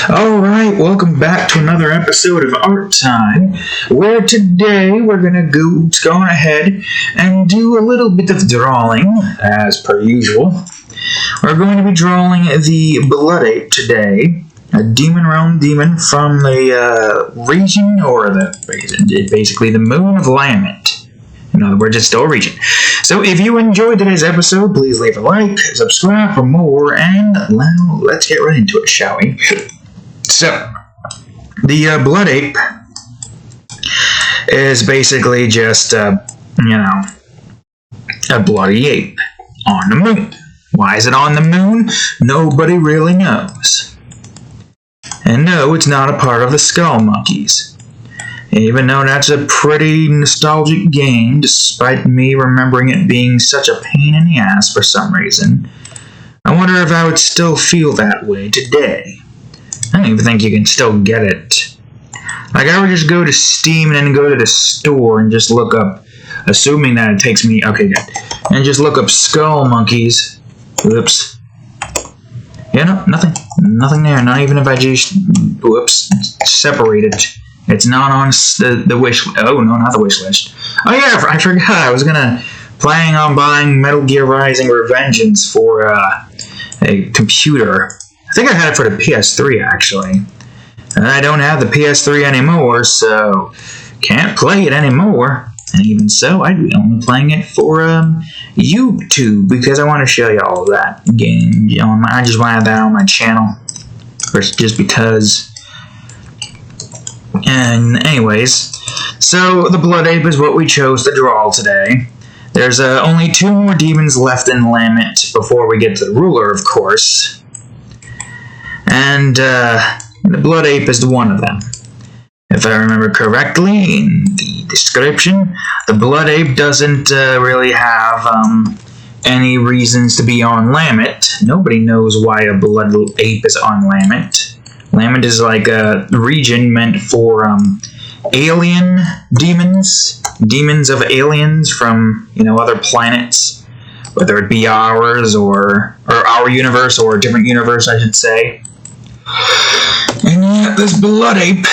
Alright, welcome back to another episode of Art Time, where today we're gonna go ahead and do a little bit of drawing, as per usual. We're going to be drawing the Blood Ape today, a demon realm demon from the region, basically the moon of Lament. In other words, it's still a region. So if you enjoyed today's episode, please leave a like, subscribe for more, and now let's get right into it, shall we? So, the Blood Ape is basically just, a bloody ape on the moon. Why is it on the moon? Nobody really knows. And no, it's not a part of the Skull Monkeys. Even though that's a pretty nostalgic game, despite me remembering it being such a pain in the ass for some reason, I wonder if I would still feel that way today. I don't even think you can still get it. Like, I would just go to Steam and then go to the store and just look up, assuming that it takes me, okay, good, and just look up Skull Monkeys. Whoops. Yeah, no, nothing there, not even if I just, separate it. It's not on the wish, oh no, not the wish list. Oh yeah, I forgot, I was planning on buying Metal Gear Rising Revengeance for, a computer. I think I had it for the PS3, actually. I don't have the PS3 anymore, so can't play it anymore. And even so, I'd be only playing it for YouTube, because I want to show you all that game. I just want to have that on my channel, just because. And anyways, so the Blood Ape is what we chose to draw today. There's only 2 more demons left in Lament before we get to the ruler, of course. And the Blood Ape is one of them. If I remember correctly, in the description, the Blood Ape doesn't really have any reasons to be on Lament. Nobody knows why a Blood Ape is on Lament. Lament is like a region meant for alien demons. Demons of aliens from, other planets. Whether it be ours or our universe, or a different universe, I should say. And yet, this Blood Ape,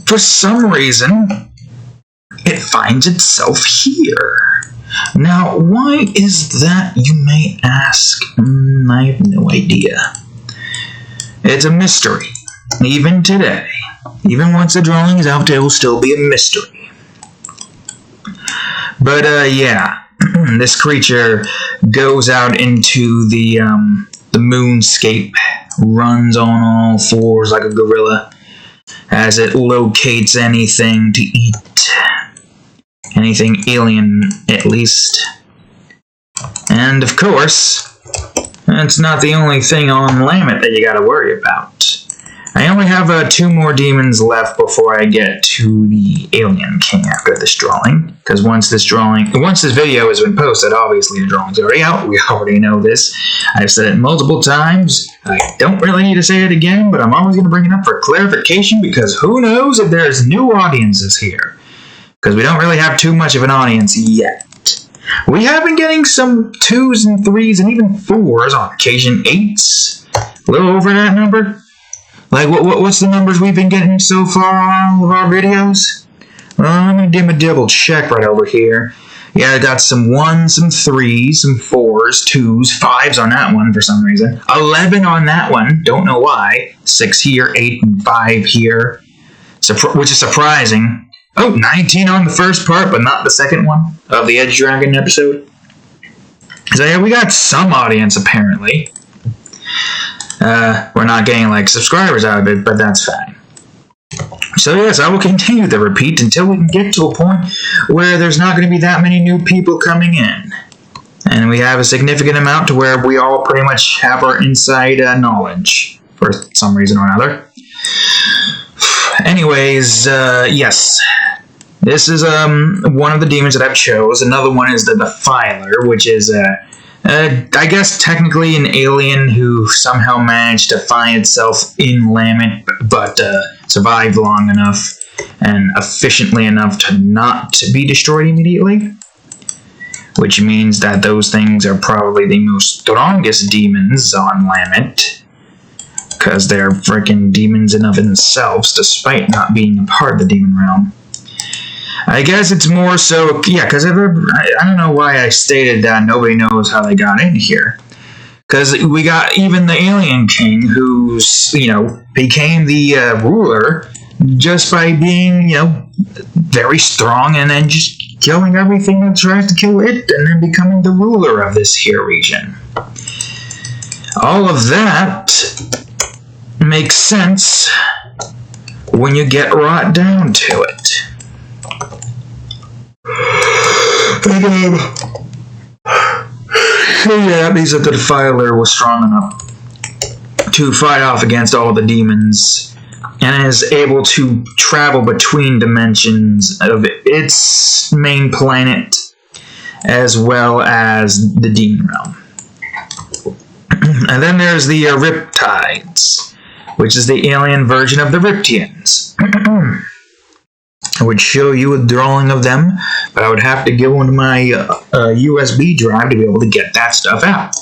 for some reason, it finds itself here. Now, why is that, you may ask? I have no idea. It's a mystery. Even today. Even once the drawing is out, it will still be a mystery. But, yeah. This creature goes out into the moonscape, runs on all fours like a gorilla, as it locates anything to eat. Anything alien, at least. And, of course, that's not the only thing on Lament that you gotta worry about. I only have 2 more demons left before I get to the Alien King after this drawing. Because once this video has been posted, obviously the drawing's already out. We already know this. I've said it multiple times. I don't really need to say it again, but I'm always going to bring it up for clarification, because who knows if there's new audiences here. Because we don't really have too much of an audience yet. We have been getting some 2s and 3s and even 4s, on occasion 8s. A little over that number. Like, what's the numbers we've been getting so far on all of our videos? Well, I'm going to do a double check right over here. Yeah, I got some 1s, some 3s, some 4s, 2s, 5s on that one for some reason. 11 on that one, don't know why. 6 here, 8 and 5 here, which is surprising. Oh, 19 on the first part, but not the second one of the Edge Dragon episode. So yeah, we got some audience apparently. We're not getting, subscribers out of it, but that's fine. So yes, I will continue the repeat until we can get to a point where there's not going to be that many new people coming in. And we have a significant amount to where we all pretty much have our inside knowledge, for some reason or another. Anyways, yes. This is one of the demons that I've chose. Another one is the Defiler, which is I guess technically an alien who somehow managed to find itself in Lament, but survived long enough and efficiently enough to not be destroyed immediately. Which means that those things are probably the most strongest demons on Lament. because they're freaking demons in of themselves, despite not being a part of the demon realm. I guess it's more so, yeah, because I don't know why I stated that nobody knows how they got in here. Because we got even the alien king, who's, became the ruler just by being, very strong and then just killing everything that tries to kill it and then becoming the ruler of this here region. All of that makes sense when you get right down to it. And, yeah, that means that the Defiler was strong enough to fight off against all the demons and is able to travel between dimensions of its main planet as well as the demon realm. And then there's the Riptides, which is the alien version of the Riptians. I would show you a drawing of them, but I would have to go into my USB drive to be able to get that stuff out.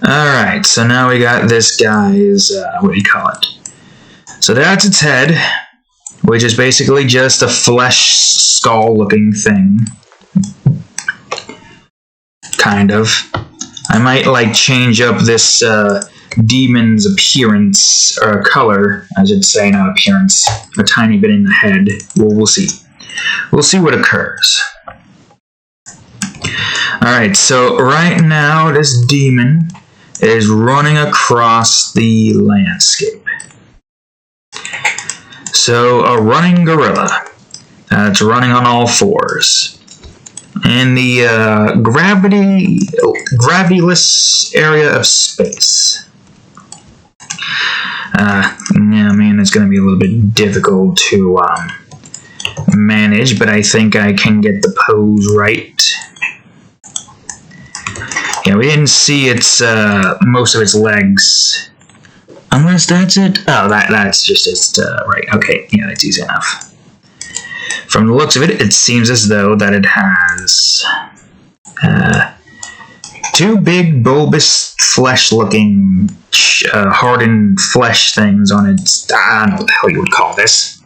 Alright, so now we got this guy's, what do you call it? So that's its head, which is basically just a flesh skull looking thing. Kind of. I might, change up this, demon's appearance, or color, I should say, not appearance, a tiny bit in the head. We'll see. We'll see what occurs. Alright, so right now this demon is running across the landscape. So a running gorilla that's running on all fours. In the gravityless area of space. It's going to be a little bit difficult to manage, but I think I can get the pose right. Yeah, we didn't see its most of its legs. Unless that's it. Oh, that's just its right. Okay, yeah, that's easy enough. From the looks of it, it seems as though that it has two big bulbous flesh-looking hardened flesh things on its, I don't know what the hell you would call this.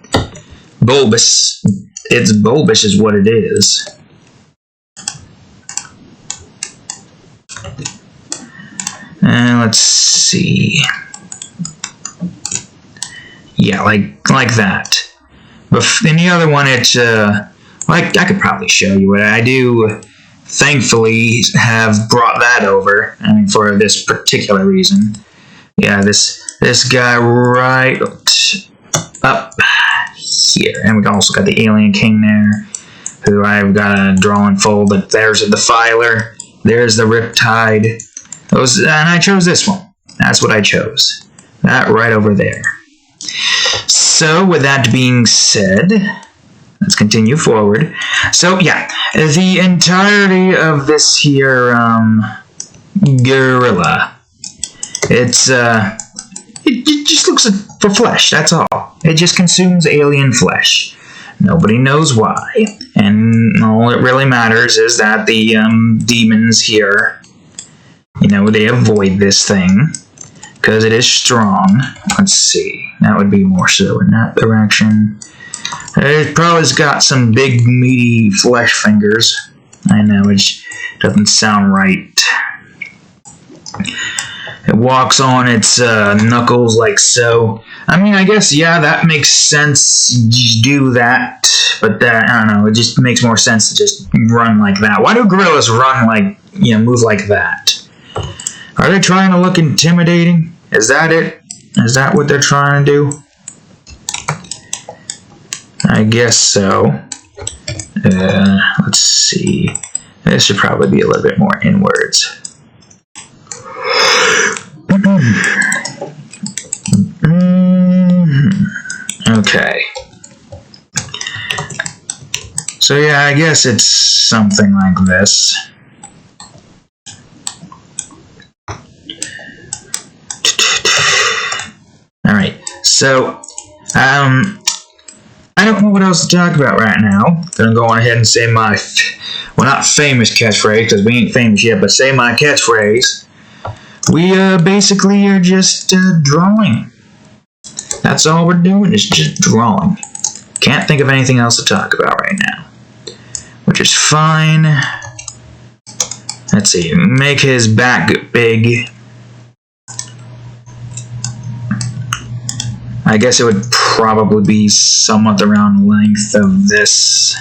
Bulbous. It's bulbous is what it is. And let's see. Yeah, like that. But in the other one, it's, I could probably show you it. I do, thankfully, have brought that over, for this particular reason. Yeah, this guy right up here. And we also got the Alien King there, who I've got a drawing full, but there's a Defiler, there's the Riptide, and I chose this one. That's what I chose. That right over there. So, with that being said, let's continue forward. So, yeah, the entirety of this here, gorilla, it just looks for flesh, that's all. It just consumes alien flesh. Nobody knows why. And all that really matters is that the, demons here, they avoid this thing, because it is strong. Let's see. That would be more so in that direction. It probably's got some big, meaty flesh fingers. I know, it doesn't sound right. It walks on its knuckles like so. I guess, yeah, that makes sense. You do that. But that, I don't know, it just makes more sense to just run like that. Why do gorillas run like, move like that? Are they trying to look intimidating? Is that it? Is that what they're trying to do? I guess so. Let's see. This should probably be a little bit more inwards. Okay. So yeah, I guess it's something like this. Alright, so, I don't know what else to talk about right now. Gonna go on ahead and say my, well, not famous catchphrase, because we ain't famous yet, but say my catchphrase. we basically are just drawing. That's all we're doing, is just drawing. Can't think of anything else to talk about right now, which is fine. Let's see, make his back big. I guess it would probably be somewhat around the length of this.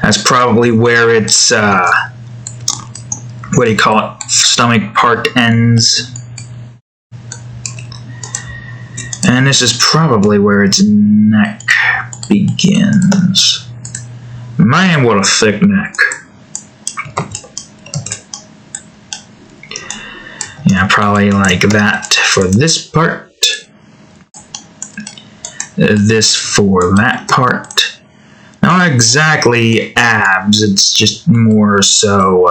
That's probably where its, what do you call it, stomach part ends. And this is probably where its neck begins. Man, what a thick neck. Yeah, probably like that for this part. This for that part. Not exactly abs, it's just more so,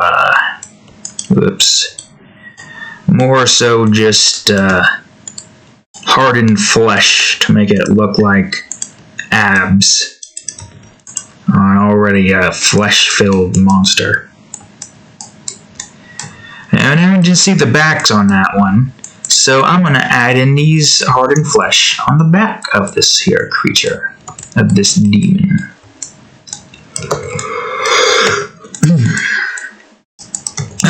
more so just, hardened flesh to make it look like abs on already a flesh-filled monster. And I can see the backs on that one, so I'm going to add in these hardened flesh on the back of this here creature, of this demon.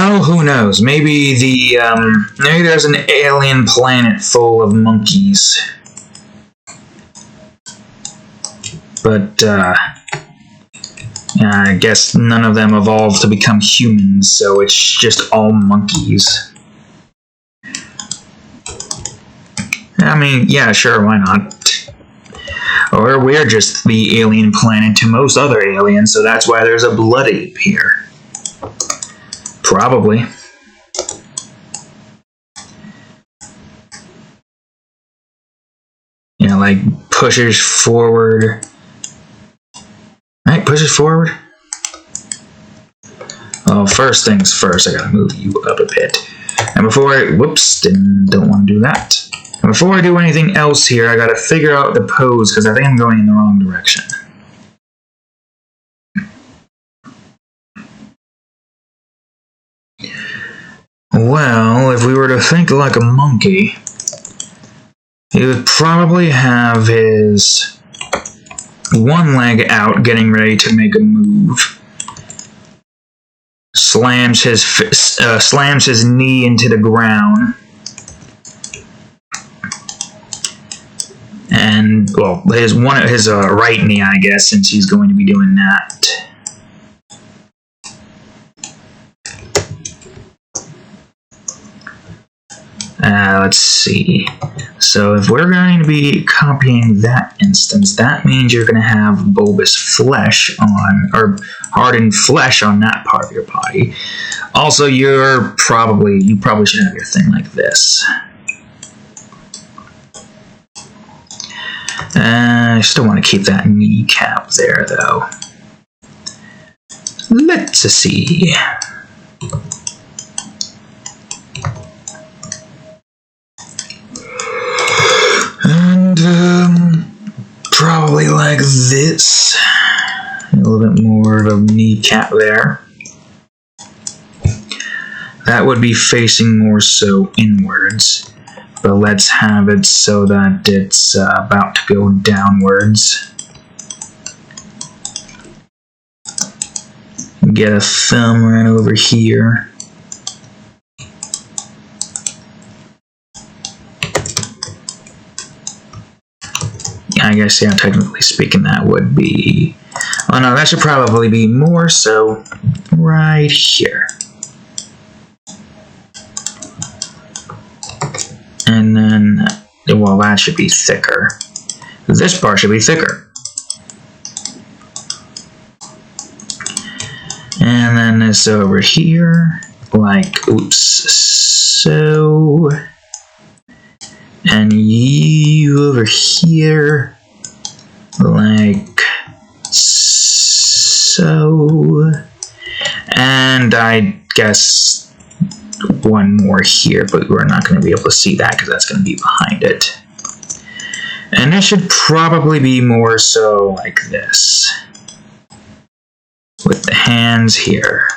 Oh, who knows? Maybe maybe there's an alien planet full of monkeys. But, I guess none of them evolved to become humans, so it's just all monkeys. I mean, yeah, sure, why not? Or we're just the alien planet to most other aliens, so that's why there's a Blood Ape here. Probably. You know, like, pushes forward. Right, pushes forward. Oh, first things first, I gotta move you up a bit. And before I, whoops, don't want to do that. And before I do anything else here, I gotta figure out the pose, because I think I'm going in the wrong direction. Well, if we were to think like a monkey, he would probably have his one leg out, getting ready to make a move. Slams his knee into the ground. And, well, his right knee, I guess, since he's going to be doing that. Let's see. So if we're going to be copying that instance, that means you're going to have bulbous flesh on, or hardened flesh on that part of your body. Also, you probably should have your thing like this. I still want to keep that kneecap there, though. Let's see. And, probably like this. A little bit more of a kneecap there. That would be facing more so inwards. But let's have it so that it's about to go downwards. Get a thumb right over here. I guess, yeah, technically speaking, that would be... Oh no, that should probably be more so right here. And then, well, that should be thicker. This part should be thicker. And then this over here, like, oops, so... And you over here, like so. And I guess one more here, but we're not going to be able to see that because that's going to be behind it. And it should probably be more so like this, with the hands here.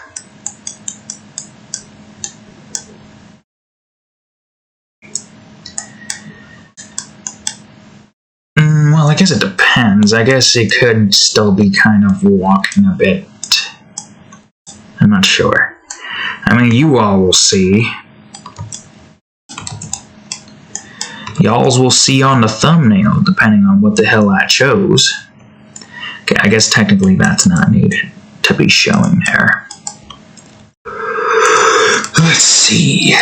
guess it depends. I guess it could still be kind of walking a bit. I'm not sure. I mean, you all will see. Y'alls will see on the thumbnail, depending on what the hell I chose. Okay, I guess technically that's not needed to be showing there. Let's see.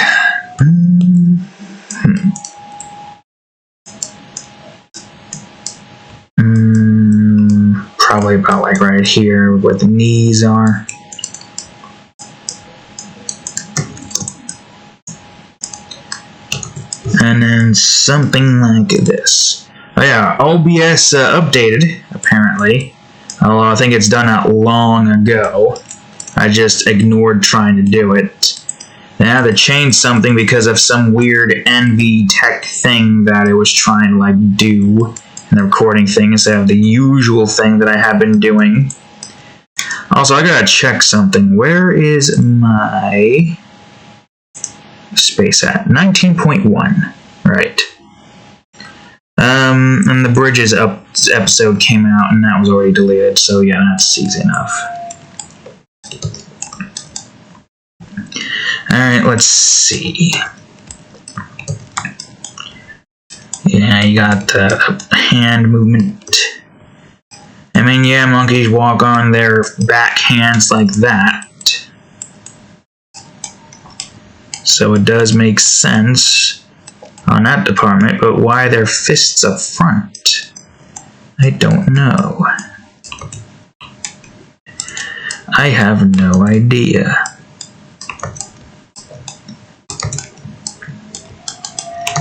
Probably about like right here where the knees are. And then something like this. Oh yeah, OBS updated, apparently. Although I think it's done that long ago. I just ignored trying to do it. They had to change something because of some weird envy tech thing that it was trying to like do in the recording thing instead of the usual thing that I have been doing. Also, I gotta check something. Where is my space at? 19.1. Right. And the Bridges episode came out and that was already deleted, so yeah, that's easy enough. Alright, let's see. Yeah, you got the hand movement. I mean, yeah, monkeys walk on their back hands like that. So it does make sense on that department, but why their fists up front? I don't know. I have no idea.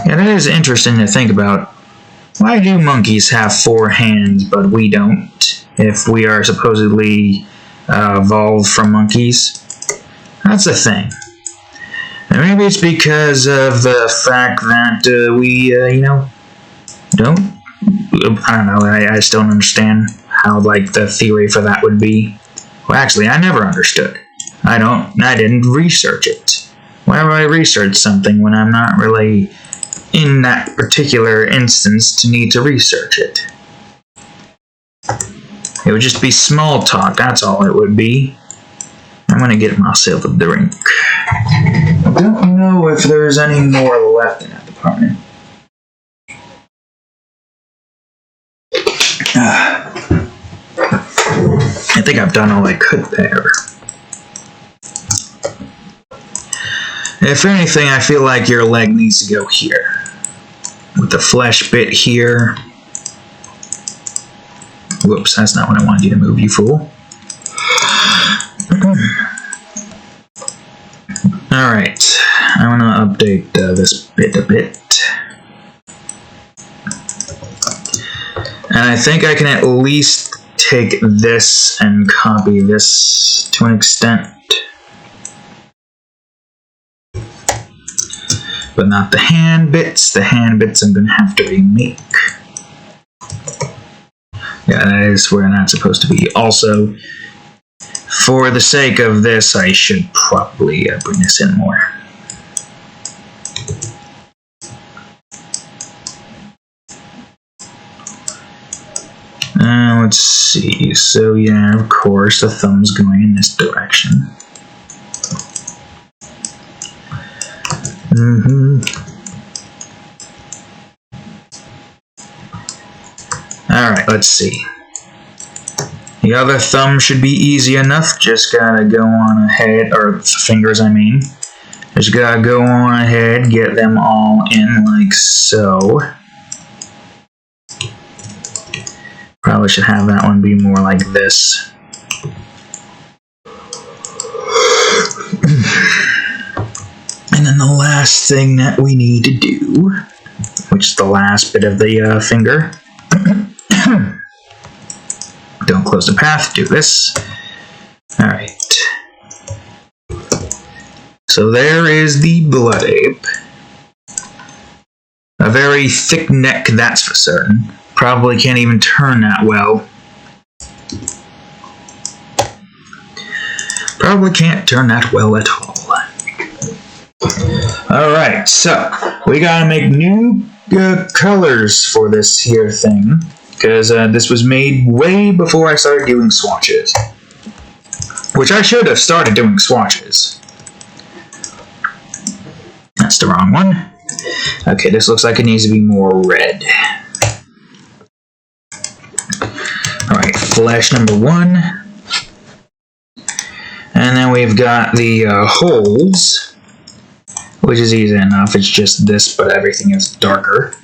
Yeah, that is interesting to think about. Why do monkeys have 4 hands, but we don't, if we are supposedly evolved from monkeys? That's the thing. And maybe it's because of the fact that we, you know, don't... I don't know, I still don't understand how, like, the theory for that would be. Well, actually, I never understood. I didn't research it. Why would I research something when I'm not really in that particular instance to need to research it? It would just be small talk, that's all it would be. I'm gonna get myself a drink. I don't know if there's any more left in that department. I think I've done all I could there. If anything, I feel like your leg needs to go here. With the flesh bit here. Whoops, that's not what I wanted you to move, you fool. Alright, I'm gonna update this bit a bit. And I think I can at least take this and copy this to an extent. But not the hand bits. The hand bits I'm gonna have to remake. Yeah, that is where that's supposed to be. Also, for the sake of this, I should probably bring this in more. Let's see. So yeah, of course, the thumb's going in this direction. Alright, let's see. The other thumb should be easy enough. Just gotta go on ahead, or fingers I mean. Just gotta go on ahead, get them all in like so. Probably should have that one be more like this. And then the last thing that we need to do, which is the last bit of the finger. Don't close the path, do this. Alright. So there is the Blood Ape. A very thick neck, that's for certain. Probably can't even turn that well. Probably can't turn that well at all. Alright, so we gotta make new colors for this here thing. because this was made way before I started doing swatches. Which I should have started doing swatches. That's the wrong one. Okay, this looks like it needs to be more red. Alright, flesh number 1. And then we've got the holes, which is easy enough. It's just this, but everything is darker.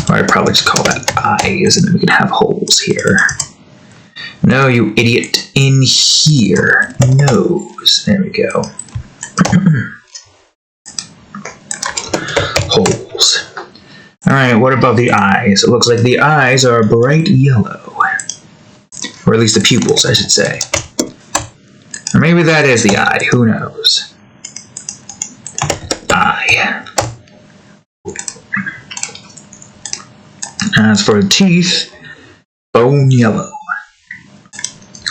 Or I'd probably just call that eyes, and then we can have holes here. No, you idiot. In here. Nose. There we go. Holes. Alright, what about the eyes? It looks like the eyes are bright yellow. Or at least the pupils, I should say. Or maybe that is the eye. Who knows? Eye. As for the teeth, bone yellow.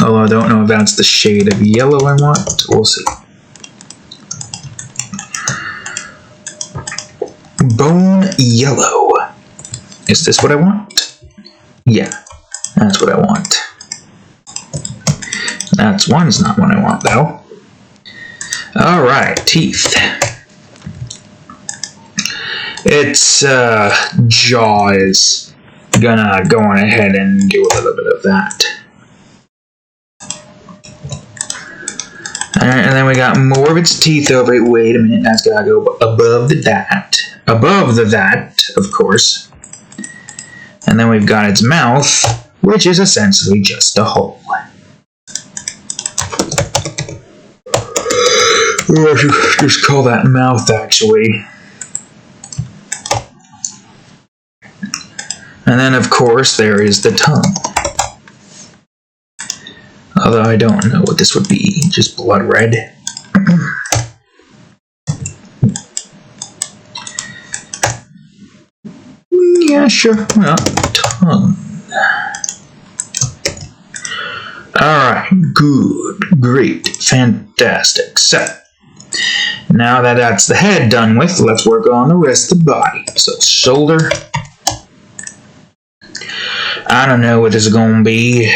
Although I don't know if that's the shade of yellow I want. We'll see. Bone yellow. Is this what I want? Yeah, that's what I want. That's one's not what I want, though. Alright, teeth. Its jaw is gonna go on ahead and do a little bit of that. Alright, and then we got more of its teeth over it. Wait a minute, that's gotta go above the that. Above the that, of course. And then we've got its mouth, which is essentially just a hole. Or I should just call that mouth, actually. And then, of course, there is the tongue. Although I don't know what this would be. Just blood red. Yeah, sure. Well, tongue. Alright, good, great, fantastic. So, now that that's the head done with, let's work on the rest of the body. So, shoulder. I don't know what this is going to be.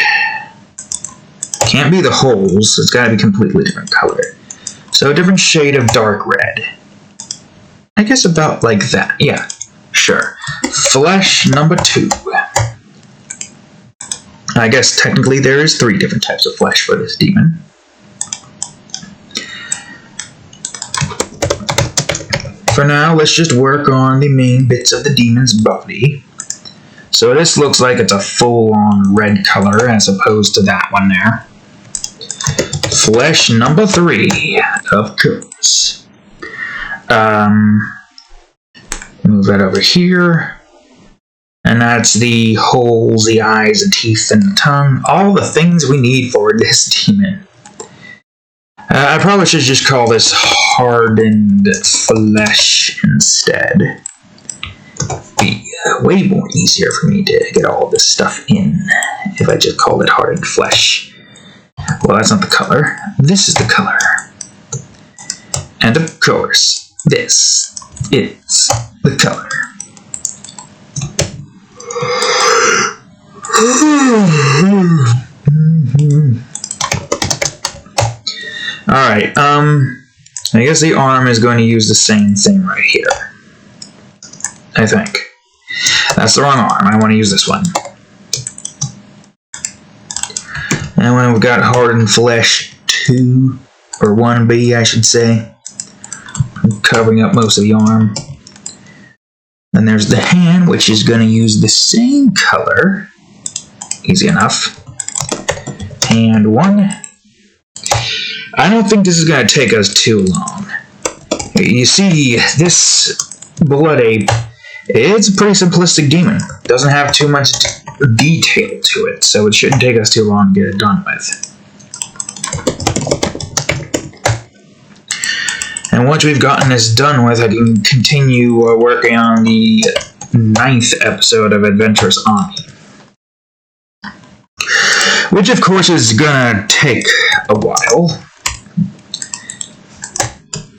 Can't be the holes. It's got to be completely different color. So, a different shade of dark red. I guess about like that. Yeah, sure. Flesh number 2. I guess technically there is 3 different types of flesh for this demon. For now, let's just work on the main bits of the demon's body. So this looks like it's a full-on red color as opposed to that one there. Flesh number 3, of course. Move that over here. And that's the holes, the eyes, the teeth, and the tongue. All the things we need for this demon. I probably should just call this hardened flesh instead. Be way more easier for me to get all this stuff in if I just called it hardened flesh. Well, that's not the color. This is the color. And of course, this is the color. Alright, I guess the arm is going to use the same thing right here. I think. That's the wrong arm. I want to use this one. And when we've got hardened flesh 2, or 1B, I should say. Covering up most of the arm. Then there's the hand, which is going to use the same color. Easy enough. Hand 1. I don't think this is going to take us too long. You see, this Blood Ape, it's a pretty simplistic demon. Doesn't have too much detail to it, so it shouldn't take us too long to get it done with. And once we've gotten this done with, I can continue working on the 9th episode of Adventurous Army. Which, of course, is gonna take a while.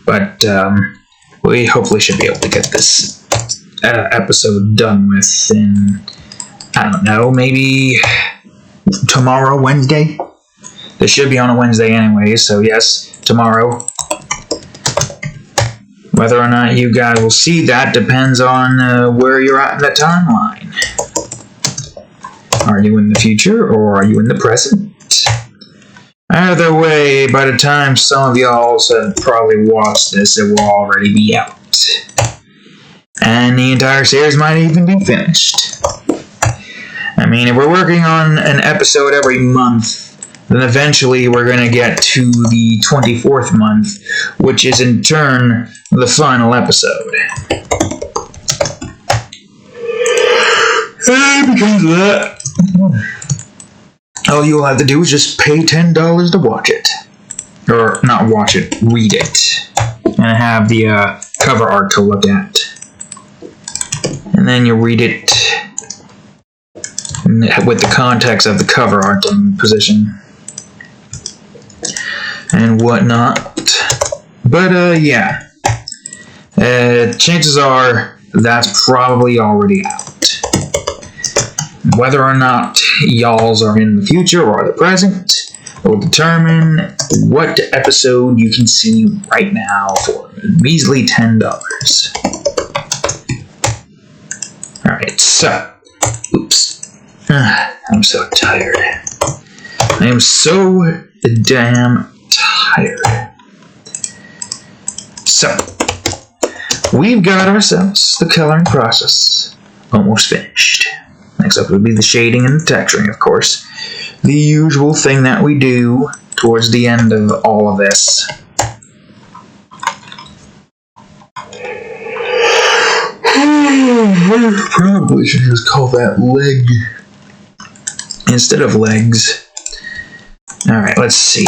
But, we hopefully should be able to get this episode done with in, I don't know, maybe tomorrow, Wednesday? This should be on a Wednesday anyway, so yes, tomorrow. Whether or not you guys will see that depends on where you're at in the timeline. Are you in the future or are you in the present? Either way, by the time some of y'all have probably watched this, it will already be out. And the entire series might even be finished. I mean, if we're working on an episode every month, then eventually we're going to get to the 24th month, which is in turn the final episode. And because of that, all you'll have to do is just pay $10 to watch it. Or, not watch it, read it. And have the cover art to look at. And then you read it with the context of the cover art and position. And whatnot. But, yeah. Chances are that's probably already out. Whether or not y'alls are in the future or the present will determine what episode you can see right now for a measly $10. Alright, so. Oops. I'm so tired. I am so damn tired. So, we've got ourselves the coloring process almost finished. Next up would be the shading and the texturing, of course. The usual thing that we do towards the end of all of this. I probably should just call that leg instead of legs. Alright, let's see.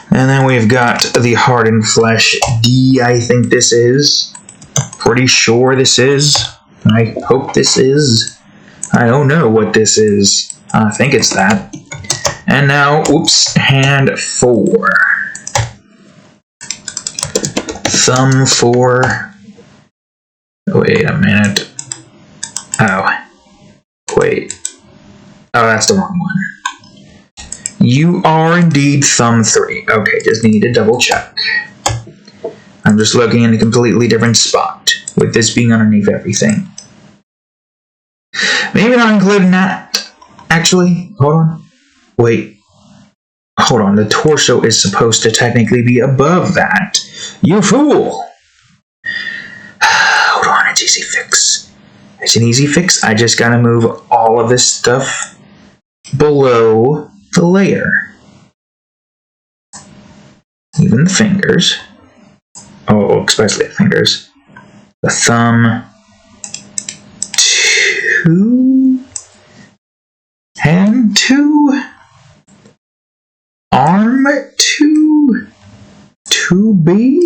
And then we've got the hardened flesh D, I think this is. Pretty sure this is. I hope this is. I don't know what this is. I think it's that. And now, oops, hand 4. Thumb 4. Wait a minute. Oh. Wait. Oh, that's the wrong one. You are indeed thumb 3. Okay, just need to double check. I'm just looking in a completely different spot, with this being underneath everything. Maybe not including that. Actually, hold on. Wait. Hold on, the torso is supposed to technically be above that. You fool! Hold on, it's easy fix. It's an easy fix. I just gotta move all of this stuff below the layer. Even the fingers. Oh, especially the fingers. The thumb. 2. Hand 2. Arm 2. 2B.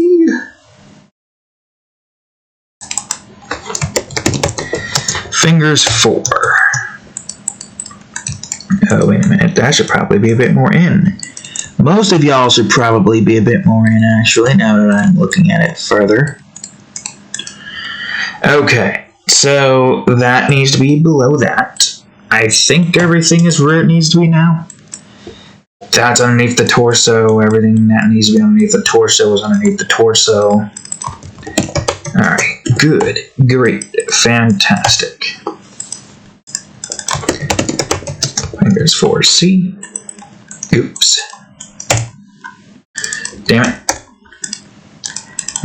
Fingers 4. Oh, wait a minute. That should probably be a bit more in. Most of y'all should probably be a bit more in, actually, now that I'm looking at it further. Okay, so that needs to be below that. I think everything is where it needs to be now. That's underneath the torso. Everything that needs to be underneath the torso is underneath the torso. Alright, good, great, fantastic. Fingers 4C. Oops. Damn it.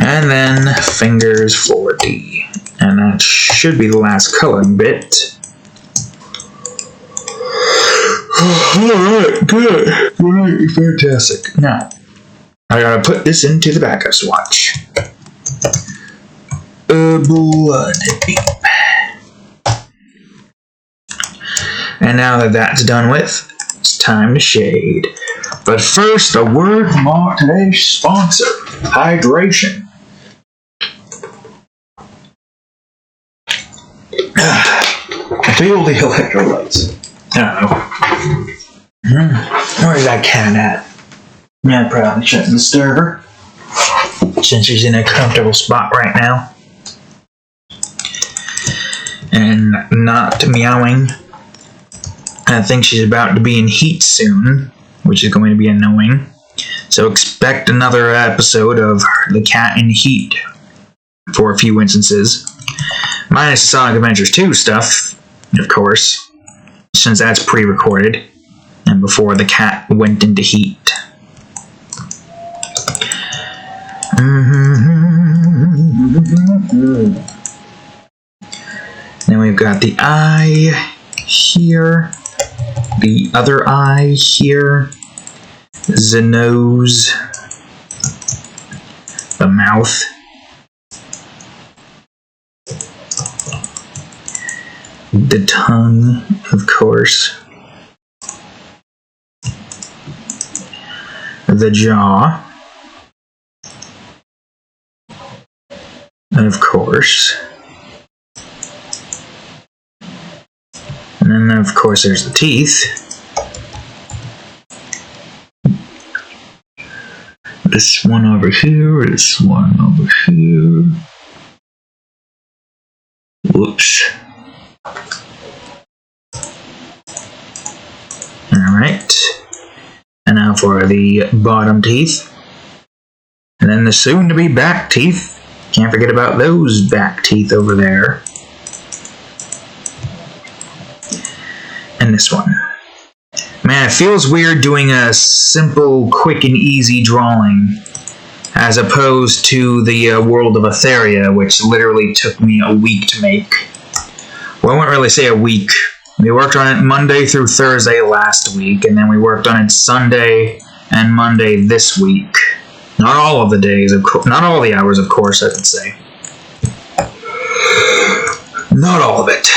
And then fingers 4D. And that should be the last coloring bit. Alright, good. Great, fantastic. Now, I gotta put this into the backup swatch. Blood Ape. And now that that's done with, it's time to shade. But first, a word from our today's sponsor, hydration. I feel the electrolytes. I don't know. Where's that cat at? Yeah, probably shutting the server. Since she's in a comfortable spot right now. and not meowing. I think she's about to be in heat soon, which is going to be annoying. So expect another episode of the cat in heat for a few instances. Minus Sonic Adventures 2 stuff, of course, since that's pre-recorded and before the cat went into heat. Then we've got the eye here, the other eye here, the nose, the mouth, the tongue, of course, the jaw, of course, and then of course there's the teeth. This one over here, this one over here. Whoops. Alright. And now for the bottom teeth. And then the soon-to-be back teeth. Can't forget about those back teeth over there. And this one. Man, it feels weird doing a simple, quick, and easy drawing as opposed to the world of Etheria, which literally took me a week to make. Well, I wouldn't really say a week. We worked on it Monday through Thursday last week, and then we worked on it Sunday and Monday this week. Not all of the days, of course. Not all the hours, of course, I could say. Not all of it.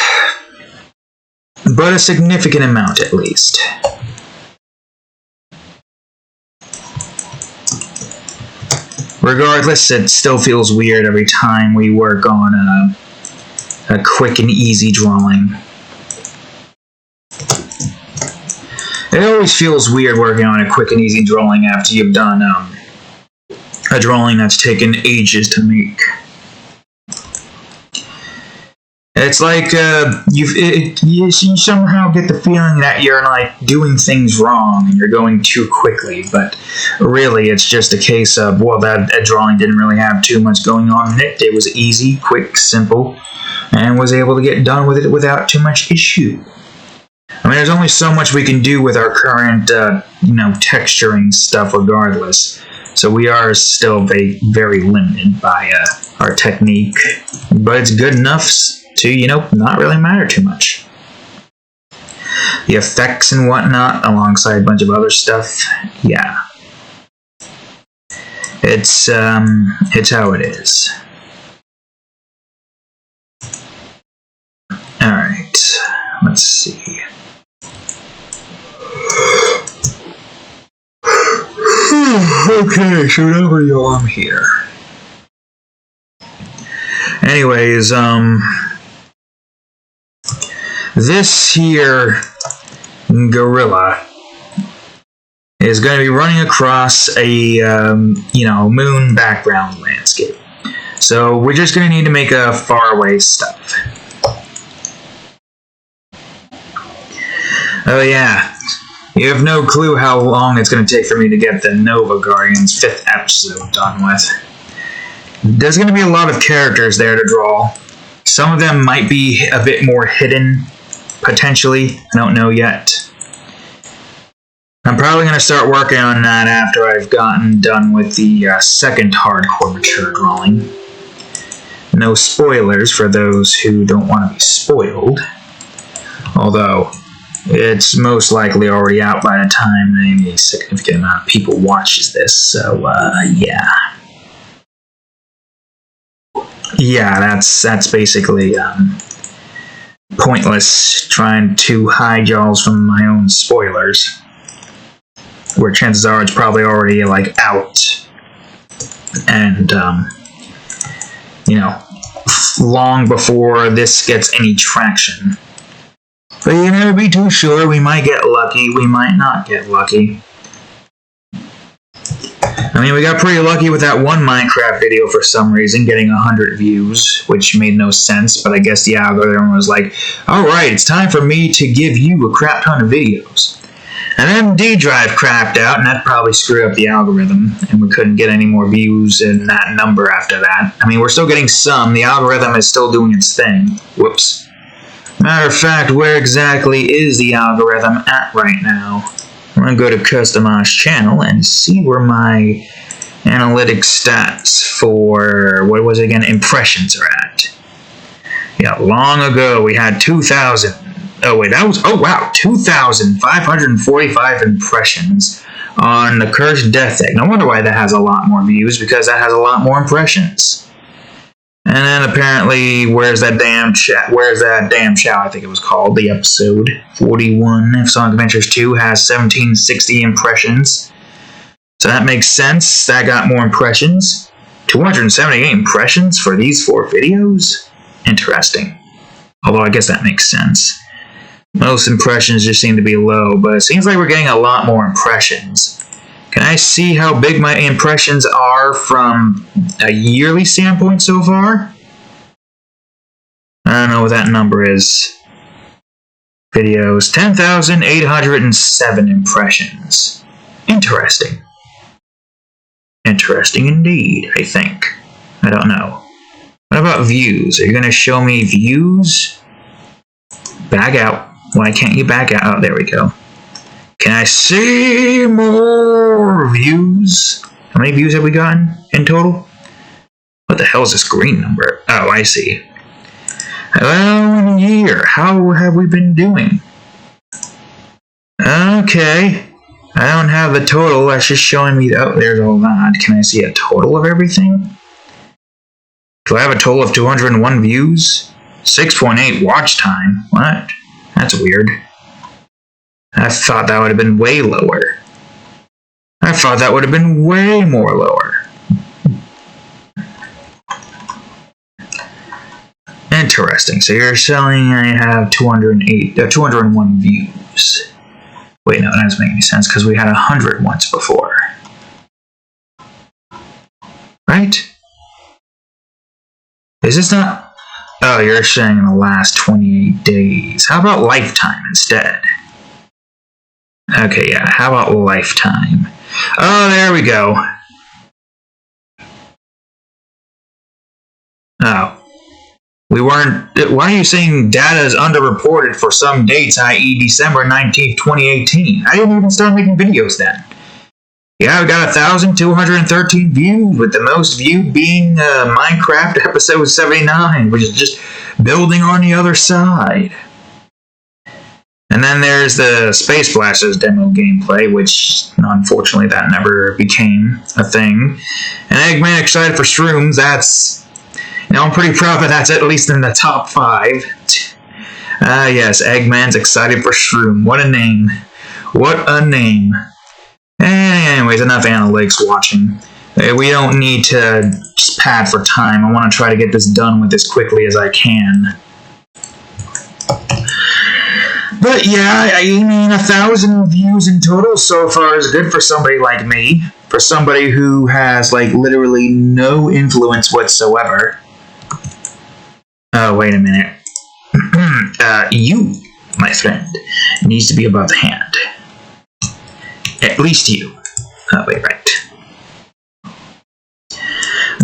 But a significant amount, at least. Regardless, it still feels weird every time we work on a quick and easy drawing. It always feels weird working on a quick and easy drawing after you've done a drawing that's taken ages to make. It's like you somehow get the feeling that you're like doing things wrong and you're going too quickly, but really it's just a case of, well, that drawing didn't really have too much going on in it. It was easy, quick, simple, and was able to get done with it without too much issue. I mean, there's only so much we can do with our current, texturing stuff regardless. So we are still very limited by our technique, but it's good enough to, not really matter too much. The effects and whatnot, alongside a bunch of other stuff, yeah. It's how it is. Alright, let's see. Okay, so now we go on here. Anyways, this here gorilla is going to be running across a, moon background landscape. So we're just going to need to make a faraway stuff. Oh yeah. You have no clue how long it's going to take for me to get the Nova Guardians 5th episode done with. There's going to be a lot of characters there to draw. Some of them might be a bit more hidden, potentially. I don't know yet. I'm probably going to start working on that after I've gotten done with the second hardcore mature drawing. No spoilers for those who don't want to be spoiled. Although it's most likely already out by the time a significant amount of people watches this, so, yeah. Yeah, that's basically, pointless trying to hide y'all from my own spoilers. Where chances are it's probably already, out. And, long before this gets any traction. But you never be too sure. We might get lucky. We might not get lucky. I mean, we got pretty lucky with that one Minecraft video for some reason, getting 100 views, which made no sense, but I guess the algorithm was like, alright, it's time for me to give you a crap ton of videos. And then D drive crapped out, and that probably screwed up the algorithm, and we couldn't get any more views in that number after that. I mean, we're still getting some. The algorithm is still doing its thing. Whoops. Matter of fact, where exactly is the algorithm at right now? I'm going to go to Customize Channel and see where my analytics stats for, what was it again, impressions are at. Yeah, long ago we had 2,000. Oh wait, that was, oh wow, 2,545 impressions on the Cursed Death Egg. No wonder why that has a lot more views, because that has a lot more impressions. And then apparently, where's that damn chow, I think it was called, the episode 41 of Sonic Adventures 2 has 1760 impressions. So that makes sense, that got more impressions. 278 impressions for these 4 videos? Interesting. Although I guess that makes sense. Most impressions just seem to be low, but it seems like we're getting a lot more impressions. Can I see how big my impressions are from a yearly standpoint so far? I don't know what that number is. Videos, 10,807 impressions. Interesting. Interesting indeed, I think. I don't know. What about views? Are you going to show me views? Back out. Why can't you back out? Oh, there we go. Can I see more views? How many views have we gotten in total? What the hell is this green number? Oh, I see. Well, in a year, how have we been doing? Okay. I don't have the total. That's just showing me, oh, there's all that. Can I see a total of everything? Do I have a total of 201 views? 6.8 watch time. What? That's weird. I thought that would have been way lower. I thought that would have been way more lower. Interesting. So you're saying I have 201 views. Wait, no, that doesn't make any sense because we had 100 once before. Right? Is this not... Oh, you're saying in the last 28 days. How about lifetime instead? Okay, yeah, how about lifetime? Oh, there we go. Oh. We weren't... Why are you saying data is underreported for some dates, i.e. December 19th, 2018? I didn't even start making videos then. Yeah, we got 1,213 views, with the most viewed being Minecraft episode 79, which is just building on the other side. And then there's the Space Blasters demo gameplay, which unfortunately that never became a thing. And Eggman excited for shrooms, that's... You know, I'm pretty proud that that's at least in the top 5. Yes, Eggman's excited for shroom. What a name. What a name. Anyways, enough analytics watching. We don't need to just pad for time. I want to try to get this done with as quickly as I can. But yeah, I mean, 1,000 views in total so far is good for somebody like me. For somebody who has, like, literally no influence whatsoever. Oh, wait a minute. You, my friend, needs to be above the hand. At least you. Oh, wait, right.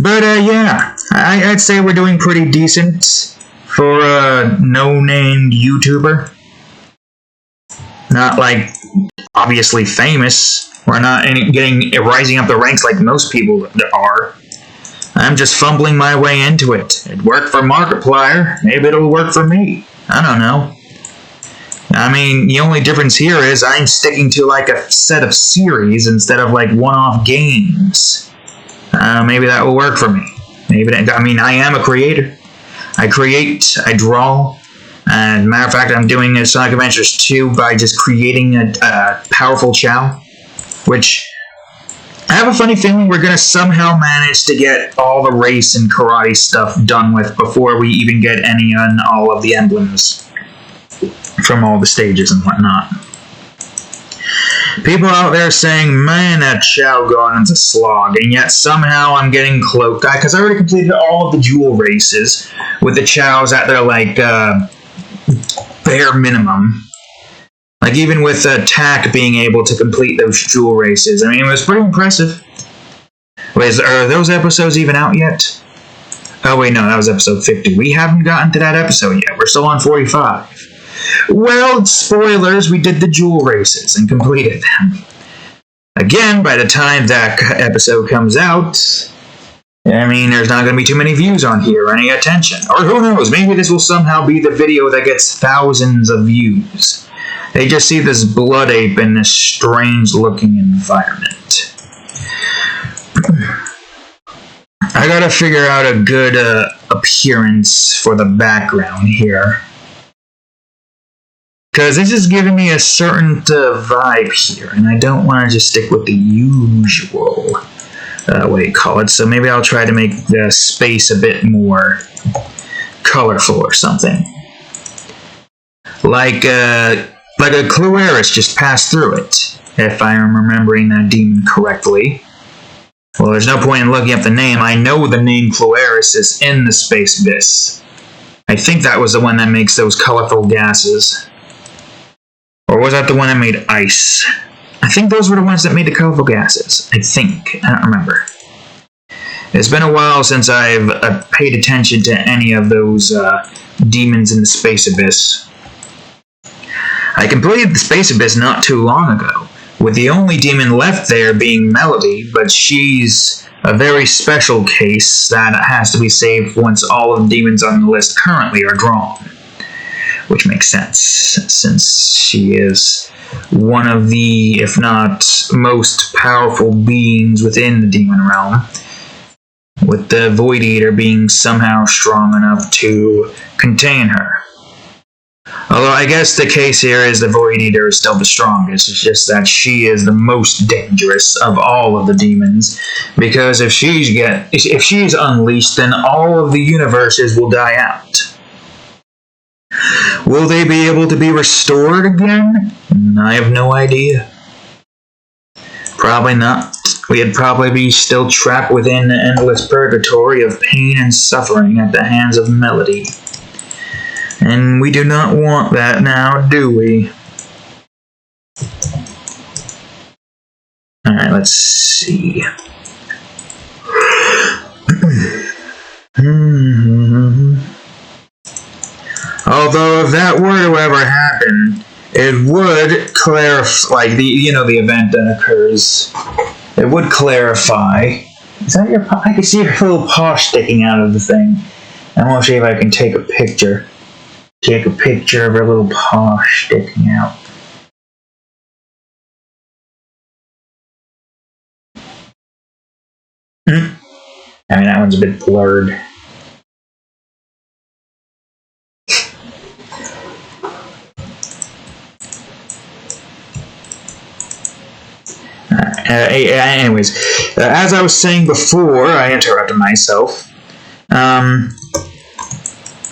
But, yeah, I'd say we're doing pretty decent for a no-named YouTuber. Not, like, obviously famous. We're not rising up the ranks like most people are. I'm just fumbling my way into it. It worked for Markiplier. Maybe it'll work for me. I don't know. I mean, the only difference here is I'm sticking to like a set of series instead of like one-off games. Maybe that will work for me. Maybe that, I mean, I am a creator. I create, I draw, and matter of fact, I'm doing a Sonic Adventures 2 by just creating a powerful Chow, which I have a funny feeling we're going to somehow manage to get all the race and karate stuff done with before we even get any and all of the emblems from all the stages and whatnot. People out there saying, man, that Chow Garden's a slog, and yet somehow I'm getting cloaked. Because I already completed all of the jewel races with the Chows at their, like, bare minimum. Like, even with Tack being able to complete those jewel races. I mean, it was pretty impressive. Wait, are those episodes even out yet? Oh, wait, no, that was episode 50. We haven't gotten to that episode yet. We're still on 45. Well, spoilers, we did the jewel races and completed them. Again, by the time that episode comes out, I mean, there's not going to be too many views on here or any attention. Or who knows, maybe this will somehow be the video that gets thousands of views. They just see this Blood Ape in this strange-looking environment. I gotta figure out a good appearance for the background here. Because this is giving me a certain vibe here, and I don't want to just stick with the usual, what do you call it? So maybe I'll try to make the space a bit more colorful or something. Like a Clueris just passed through it, if I am remembering that demon correctly. Well, there's no point in looking up the name. I know the name Clueris is in the Space Abyss. I think that was the one that makes those colorful gases. Or was that the one that made ice? I think those were the ones that made the colorful gases. I think. I don't remember. It's been a while since I've paid attention to any of those demons in the Space Abyss. I completed the Space Abyss not too long ago, with the only demon left there being Melody, but she's a very special case that has to be saved once all of the demons on the list currently are drawn. Which makes sense, since she is one of the, if not most powerful beings within the demon realm, with the Void Eater being somehow strong enough to contain her. Although I guess the case here is the Void Eater is still the strongest, it's just that she is the most dangerous of all of the demons, because if she's unleashed, then all of the universes will die out. Will they be able to be restored again? I have no idea. Probably not. We'd probably be still trapped within the endless purgatory of pain and suffering at the hands of Melody. And we do not want that now, do we? Alright, let's see. Although if that were to ever happen, it would clarify, like the event that occurs. It would clarify. Is that your paw? I can see your little paw sticking out of the thing. I want to see if I can take a picture. Take a picture of her little paw sticking out. I mean, that one's a bit blurred. Anyways, as I was saying before, I interrupted myself.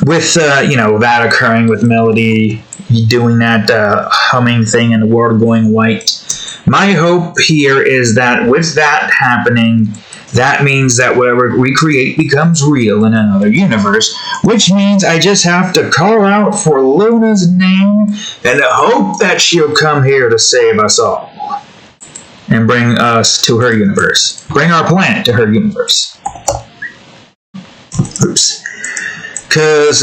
With that occurring with Melody doing that humming thing and the world going white, my hope here is that with that happening, that means that whatever we create becomes real in another universe, which means I just have to call out for Luna's name and hope that she'll come here to save us all. And bring us to her universe. Bring our planet to her universe. Oops. Because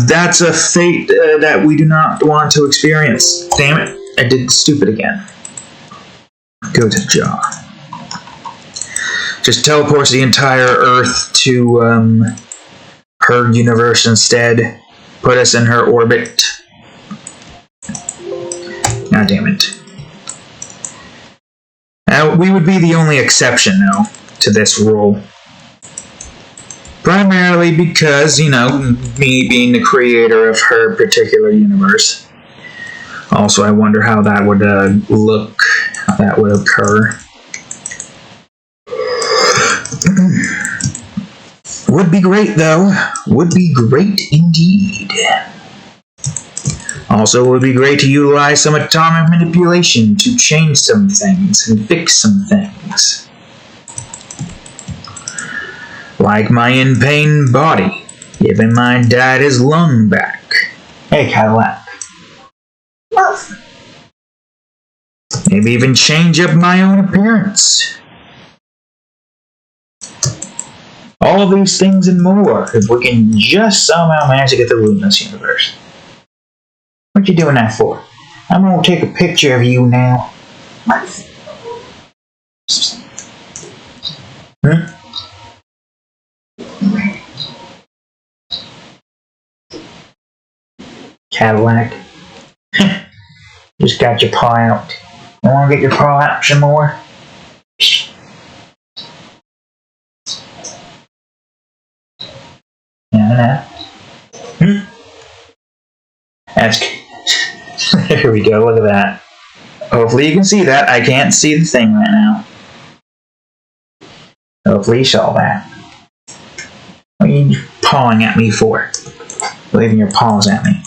that's a fate that we do not want to experience. Damn it. I did stupid again. Go to Jaw. Just teleports the entire Earth to her universe instead. Put us in her orbit. God damn it. We would be the only exception, though, to this rule. Primarily because, me being the creator of her particular universe. Also, I wonder how that would look, how that would occur. Would be great, though. Would be great indeed. Also, it would be great to utilize some atomic manipulation to change some things and fix some things. Like my in-pain body, giving my dad his lung back. Hey, Cadillac. Maybe even change up my own appearance. All of these things and more, if we can just somehow manage to get through in this universe. What you doing that for? I'm gonna take a picture of you now. Cadillac. Just got your paw out. You wanna get your paw out some more? Yeah. That's good. There we go, look at that. Hopefully you can see that. I can't see the thing right now. Hopefully you saw that. What are you pawing at me for? Waving your paws at me.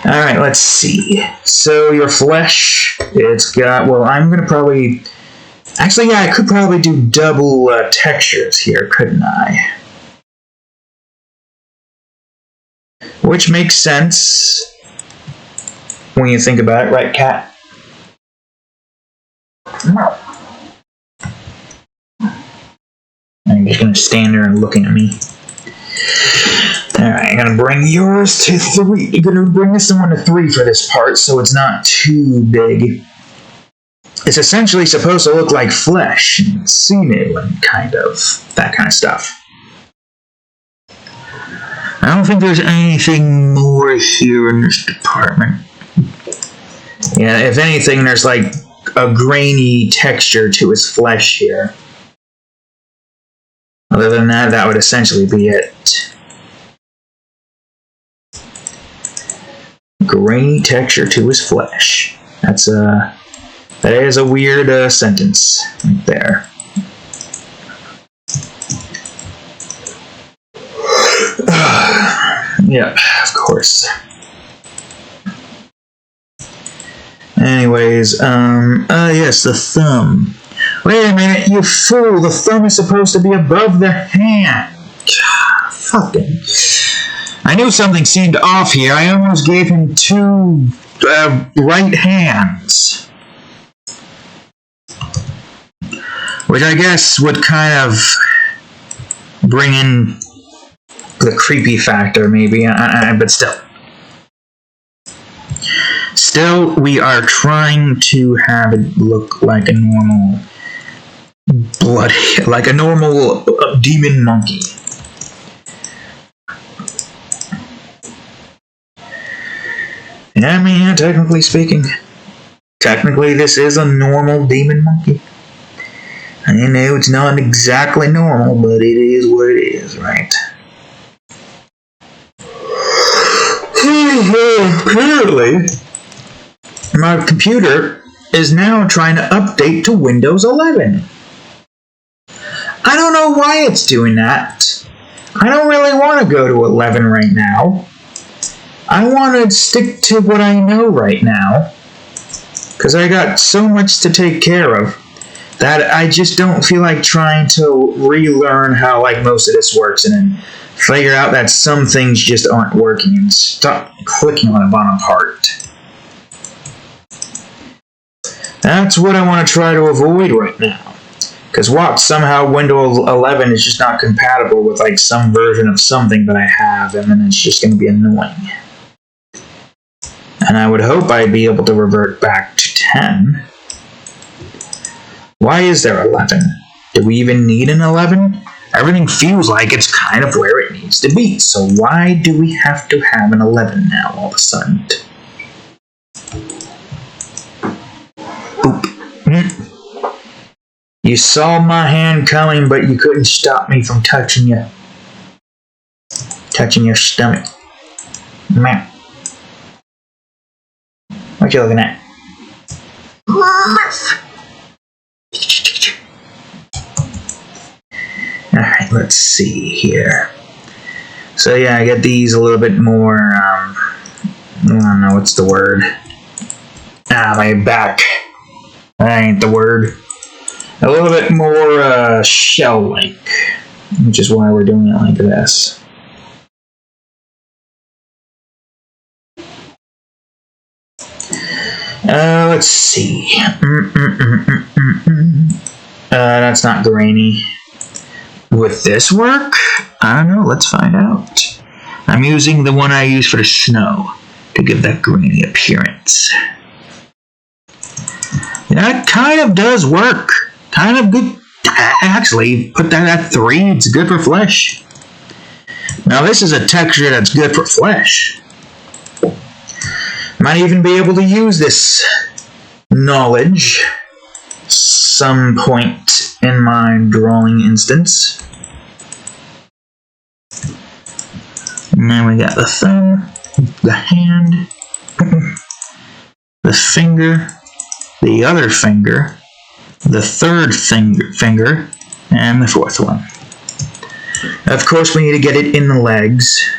Alright, let's see. So your flesh, it's got, well, I'm gonna probably, actually, yeah, I could probably do double textures here, couldn't I? Which makes sense when you think about it, right, Cat? I'm just gonna stand there and looking at me. Alright, I'm gonna bring yours to 3. I'm gonna bring this one to 3 for this part, so it's not too big. It's essentially supposed to look like flesh and sinew and kind of that kind of stuff. I don't think there's anything more here in this department. Yeah, if anything, there's like a grainy texture to his flesh here. Other than that, that would essentially be it. Grainy texture to his flesh. That is a weird sentence right there. Yeah, of course. Anyways, yes, the thumb. Wait a minute, you fool! The thumb is supposed to be above the hand. Fucking. I knew something seemed off here. I almost gave him 2 right hands. Which I guess would kind of bring in the creepy factor, maybe, but still. Still, we are trying to have it look like a normal like a normal demon monkey. Yeah, I mean, yeah, technically speaking, this is a normal demon monkey. I know it's not exactly normal, but it is what it is, right? Apparently, my computer is now trying to update to Windows 11. I don't know why it's doing that. I don't really want to go to 11 right now. I want to stick to what I know right now, because I got so much to take care of that I just don't feel like trying to relearn how like most of this works and then figure out that some things just aren't working and stop clicking on the bottom part. That's what I want to try to avoid right now. Because what, somehow Windows 11 is just not compatible with like some version of something that I have, and then it's just going to be annoying. And I would hope I'd be able to revert back to 10. Why is there 11? Do we even need an 11? Everything feels like it's kind of where it needs to be, so why do we have to have an 11 now all of a sudden? Boop. You saw my hand coming, but you couldn't stop me from touching your stomach. Man. What you looking at? Alright, let's see here. So yeah, I get these a little bit more I don't know what's the word. My back. That ain't the word. A little bit more shell-like, which is why we're doing it like this. Let's see. That's not grainy. Would this work? I don't know. Let's find out. I'm using the one I use for the snow to give that grainy appearance. That kind of does work. Kind of good. Actually, put that at 3. It's good for flesh. Now, this is a texture that's good for flesh. Might even be able to use this knowledge some point in my drawing instance. And then we got the thumb, the hand, the finger, the other finger, the third finger, and the fourth one. Of course, we need to get it in the legs.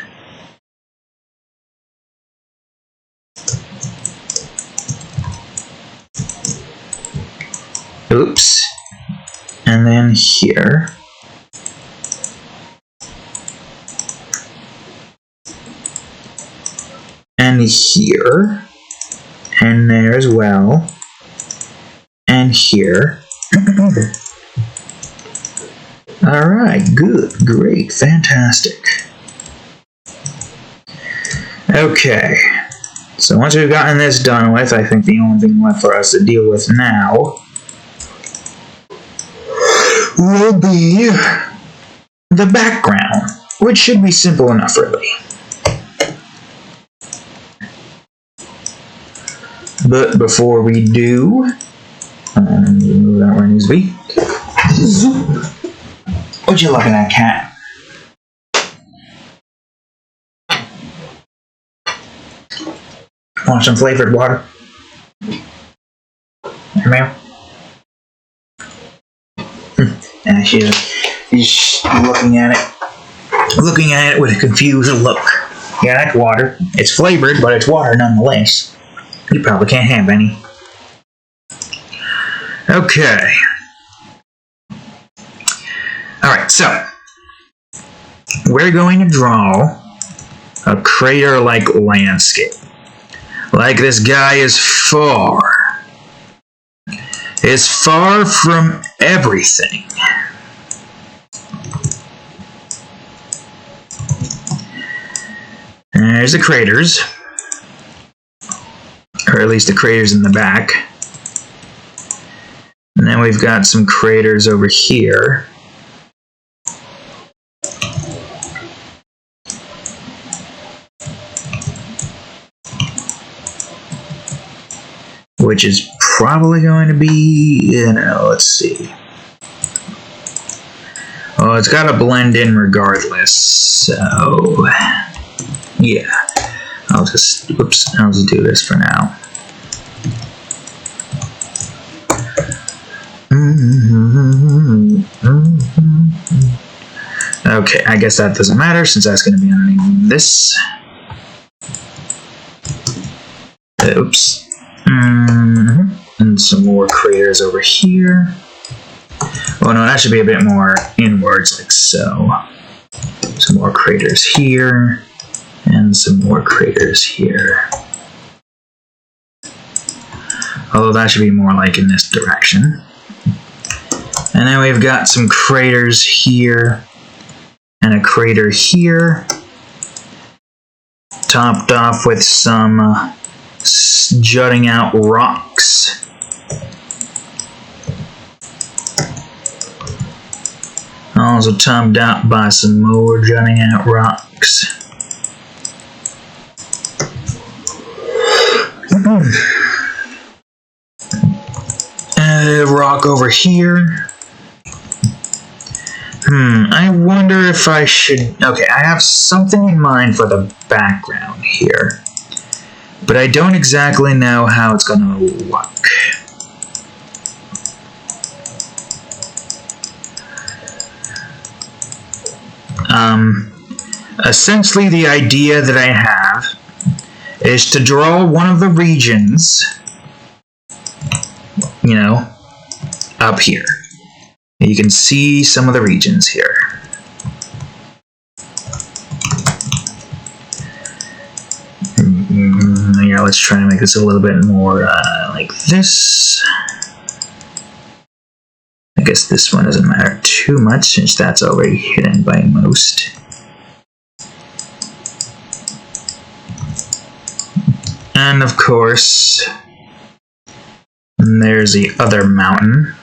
Oops. And then here. And here. And there as well. And here. Alright, good, great, fantastic. Okay. So once we've gotten this done with, I think the only thing left for us to deal with now will be the background, which should be simple enough, really. But before we do, move that where it needs to be. What you looking at, cat? Want some flavored water? Ma'am? And she's looking at it with a confused look. Yeah, that's water. It's flavored, but it's water nonetheless. You probably can't have any. Okay. Alright, so we're going to draw a crater-like landscape. Like this guy is far from everything. And there's the craters. Or at least the craters in the back. And then we've got some craters over here. Which is probably going to be, let's see. Oh, it's got to blend in regardless, so yeah. I'll just do this for now. Okay, I guess that doesn't matter since that's going to be underneath this. Oops. And some more craters over here. Oh no, that should be a bit more inwards, like so. Some more craters here, and some more craters here. Although that should be more like in this direction. And then we've got some craters here, and a crater here, topped off with some jutting out rocks. Also topped out by some more jutting out rocks. Rock over here. I wonder if I should... Okay, I have something in mind for the background here. But I don't exactly know how it's going to look. Essentially the idea that I have is to draw one of the regions, you know, up here. You can see some of the regions here. Yeah, let's try to make this a little bit more like this. I guess this one doesn't matter too much since that's already hidden by most. And of course, there's the other mountain.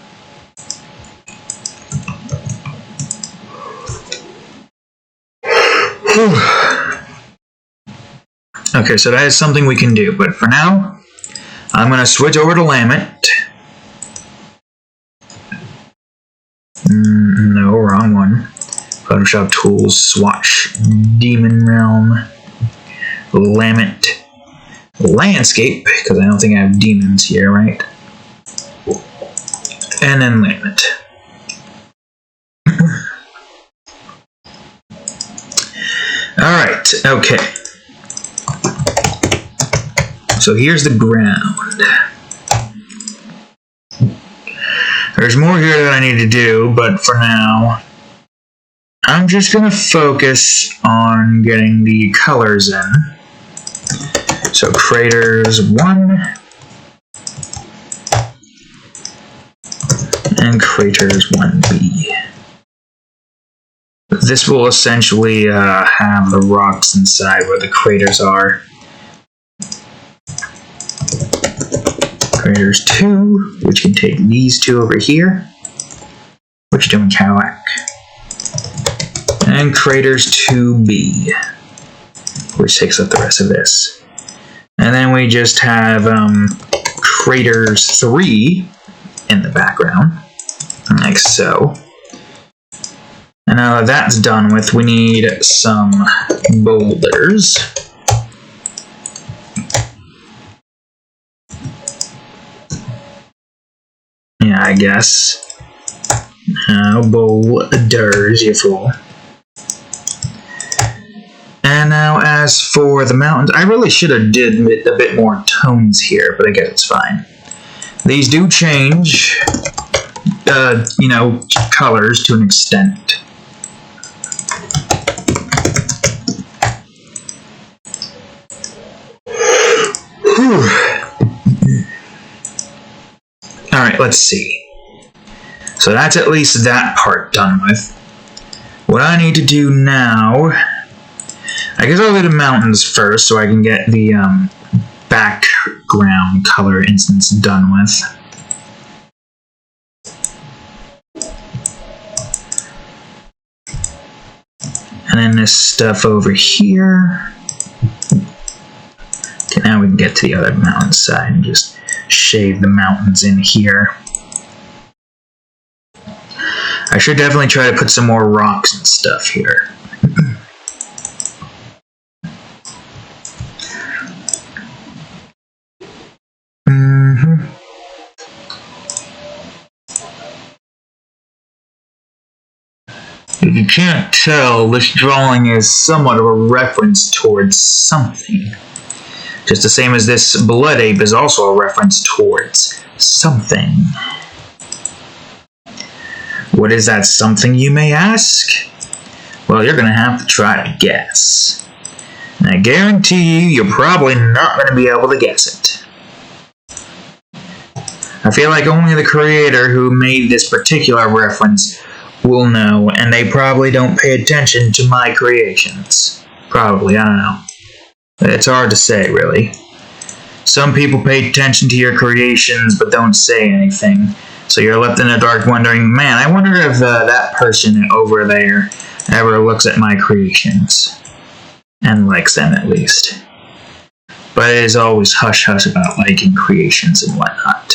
Okay, so that is something we can do, but for now, I'm going to switch over to Lament. No, wrong one. Photoshop Tools, Swatch, Demon Realm, Lament, Landscape, because I don't think I have demons here, right? And then Lament. Alright, okay. So here's the ground. There's more here that I need to do, but for now, I'm just going to focus on getting the colors in. So craters 1 and craters 1B. This will essentially have the rocks inside where the craters are. Craters 2, which can take these two over here. What you doing, Cadillac? And craters 2B, which takes up the rest of this. And then we just have craters 3 in the background, like so. And now that that's done with, we need some boulders. Yeah, I guess. Boulders, you fool. And now as for the mountains, I really should have did a bit more tones here, but I guess it's fine. These do change, you know, colors to an extent. Alright, let's see. So that's at least that part done with. What I need to do now, I guess I'll do the mountains first so I can get the background color instance done with. And then this stuff over here. Okay, now we can get to the other mountain side and just shade the mountains in here. I should definitely try to put some more rocks and stuff here. If you can't tell, this drawing is somewhat of a reference towards something. Just the same as this Blood Ape is also a reference towards something. What is that something, you may ask? Well, you're going to have to try to guess. And I guarantee you, you're probably not going to be able to guess it. I feel like only the creator who made this particular reference will know, and they probably don't pay attention to my creations. Probably, I don't know. It's hard to say, really. Some people pay attention to your creations, but don't say anything. So you're left in the dark wondering, man, I wonder if that person over there ever looks at my creations. And likes them, at least. But it is always hush-hush about liking creations and whatnot.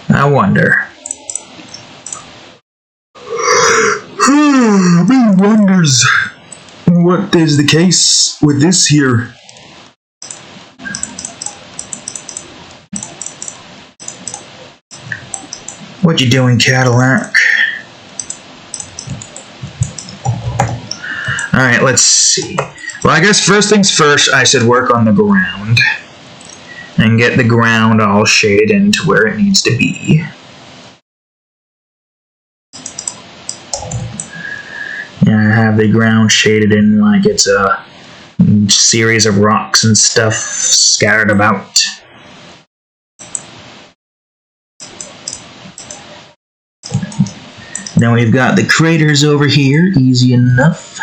I wonder. Many wonders what is the case with this here. What you doing, Cadillac? Alright, let's see. Well, I guess first things first, I should work on the ground. And get the ground all shaded into where it needs to be. Yeah, I have the ground shaded in like it's a series of rocks and stuff scattered about. Now we've got the craters over here, easy enough.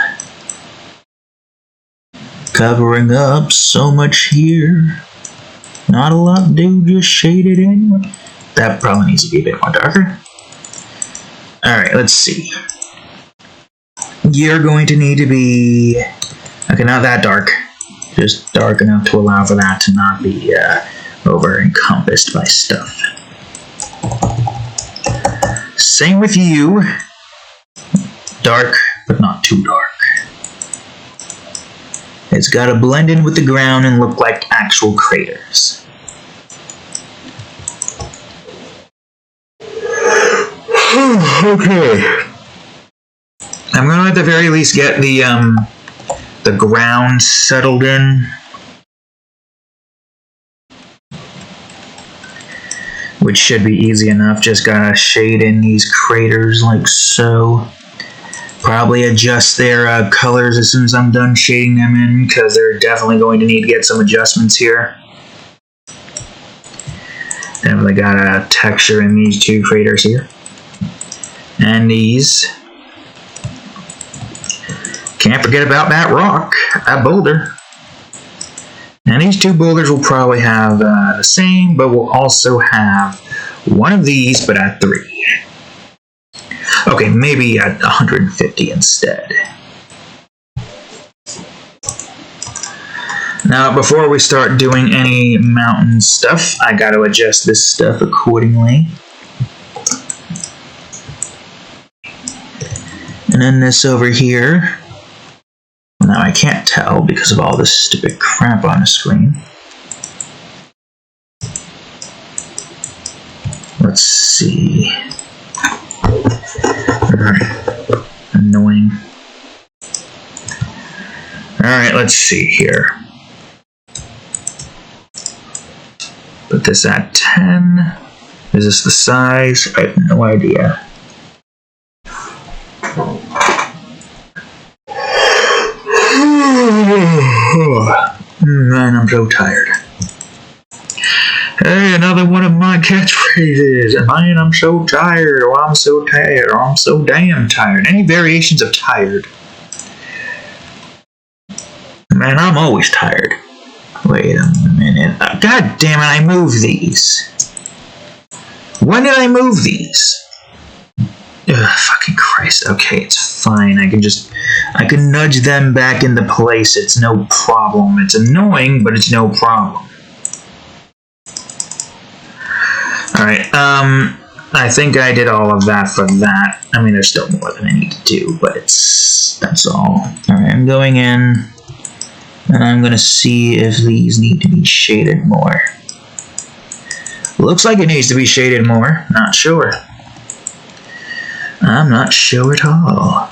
Covering up so much here. Not a lot to do, just shade it in. That probably needs to be a bit more darker. Alright, let's see. You're going to need to be... Okay, not that dark. Just dark enough to allow for that to not be over-encompassed by stuff. Same with you. Dark, but not too dark. It's got to blend in with the ground and look like actual craters. Okay. I'm going to at the very least get the ground settled in. Which should be easy enough. Just gotta shade in these craters like so. Probably adjust their colors as soon as I'm done shading them in, because they're definitely going to need to get some adjustments here. Definitely got a texture in these two craters here. And these. Can't forget about that rock, that boulder. And these two boulders will probably have the same, but we'll also have one of these, but at 3. Okay, maybe at 150 instead. Now, before we start doing any mountain stuff, I got to adjust this stuff accordingly. And then this over here. Now I can't tell because of all this stupid crap on the screen. Let's see. Annoying. Alright, let's see here. Put this at 10. Is this the size? I have no idea. Man, I'm so tired. Hey, another one of my catchphrases. Man, I'm so tired, or I'm so tired, or I'm so damn tired. Any variations of tired? Man, I'm always tired. Wait a minute. God damn it, I moved these. When did I move these? Ugh, fucking Christ. Okay, it's fine. I can nudge them back into place. It's no problem. It's annoying, but it's no problem. Alright, I think I did all of that for that. I mean, there's still more than I need to do, but that's all. Alright, I'm going in, and I'm gonna see if these need to be shaded more. Looks like it needs to be shaded more. Not sure. I'm not sure at all.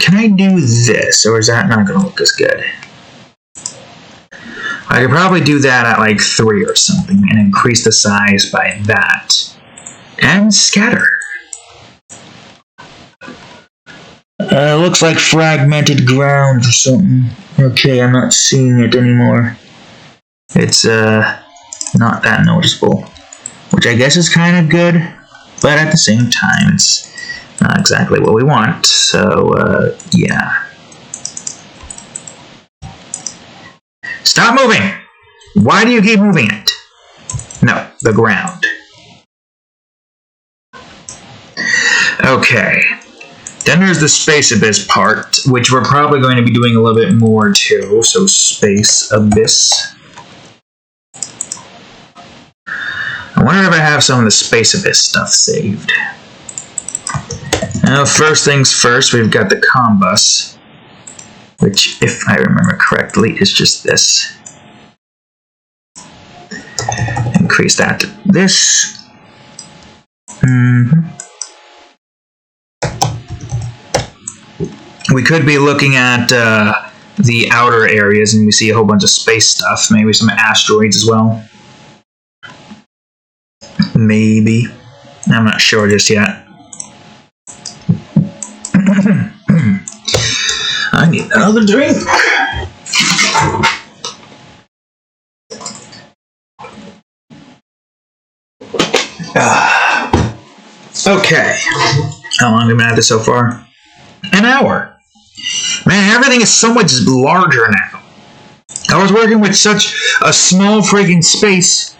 Can I do this, or is that not going to look as good? I could probably do that at like 3 or something, and increase the size by that. And scatter. Looks like fragmented ground or something. Okay, I'm not seeing it anymore. It's, not that noticeable. Which I guess is kind of good. But at the same time, it's not exactly what we want, so, yeah. Stop moving! Why do you keep moving it? No, the ground. Okay. Then there's the Space Abyss part, which we're probably going to be doing a little bit more too, so Space Abyss. I wonder if I have some of the Space Abyss stuff saved. Now, first things first, we've got the Combus, which, if I remember correctly, is just this. Increase that to this. We could be looking at the outer areas and we see a whole bunch of space stuff. Maybe some asteroids as well. Maybe. I'm not sure just yet. I need another drink. Okay. How long have we been at this so far? An hour. Man, everything is so much larger now. I was working with such a small friggin' space,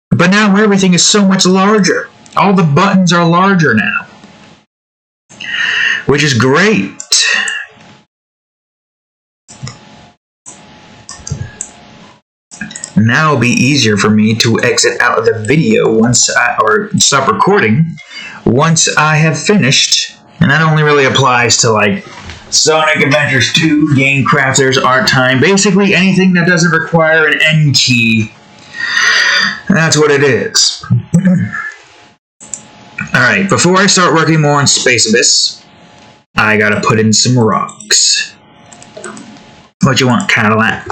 but now everything is so much larger. All the buttons are larger now, which is great. Now it'll be easier for me to exit out of the video or stop recording once I have finished. And that only really applies to like Sonic Adventures 2, Game Crafters, Art Time, basically anything that doesn't require an N key. That's what it is. Alright, before I start working more on Space Abyss, I gotta put in some rocks. What you want, Cadillac?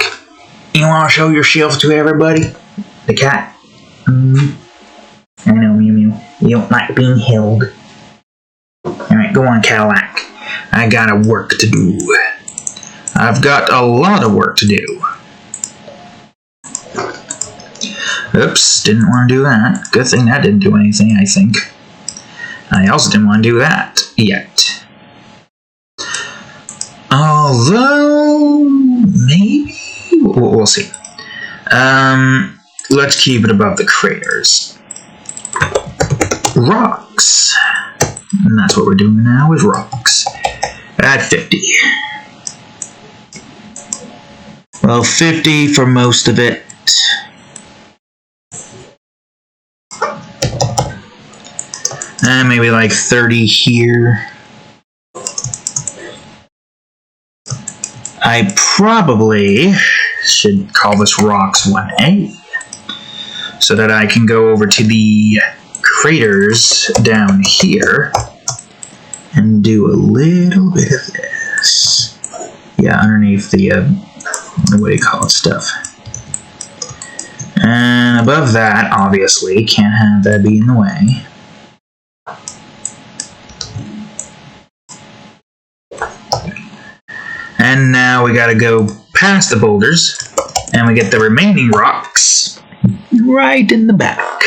You want to show your shelf to everybody? The cat? I know, Mew Mew. You don't like being held. Alright, go on, Cadillac. I got work to do. I've got a lot of work to do. Oops, didn't want to do that. Good thing that didn't do anything, I think. I also didn't want to do that yet. Although, maybe? We'll see. Let's keep it above the craters. Rocks. And that's what we're doing now is rocks. At 50. Well, 50 for most of it. And maybe like 30 here. I probably should call this Rocks 1A so that I can go over to the craters down here and do a little bit of this. Yeah, underneath the, what do you call it, stuff. And above that, obviously, can't have that be in the way. And now we gotta go past the boulders, and we get the remaining rocks right in the back.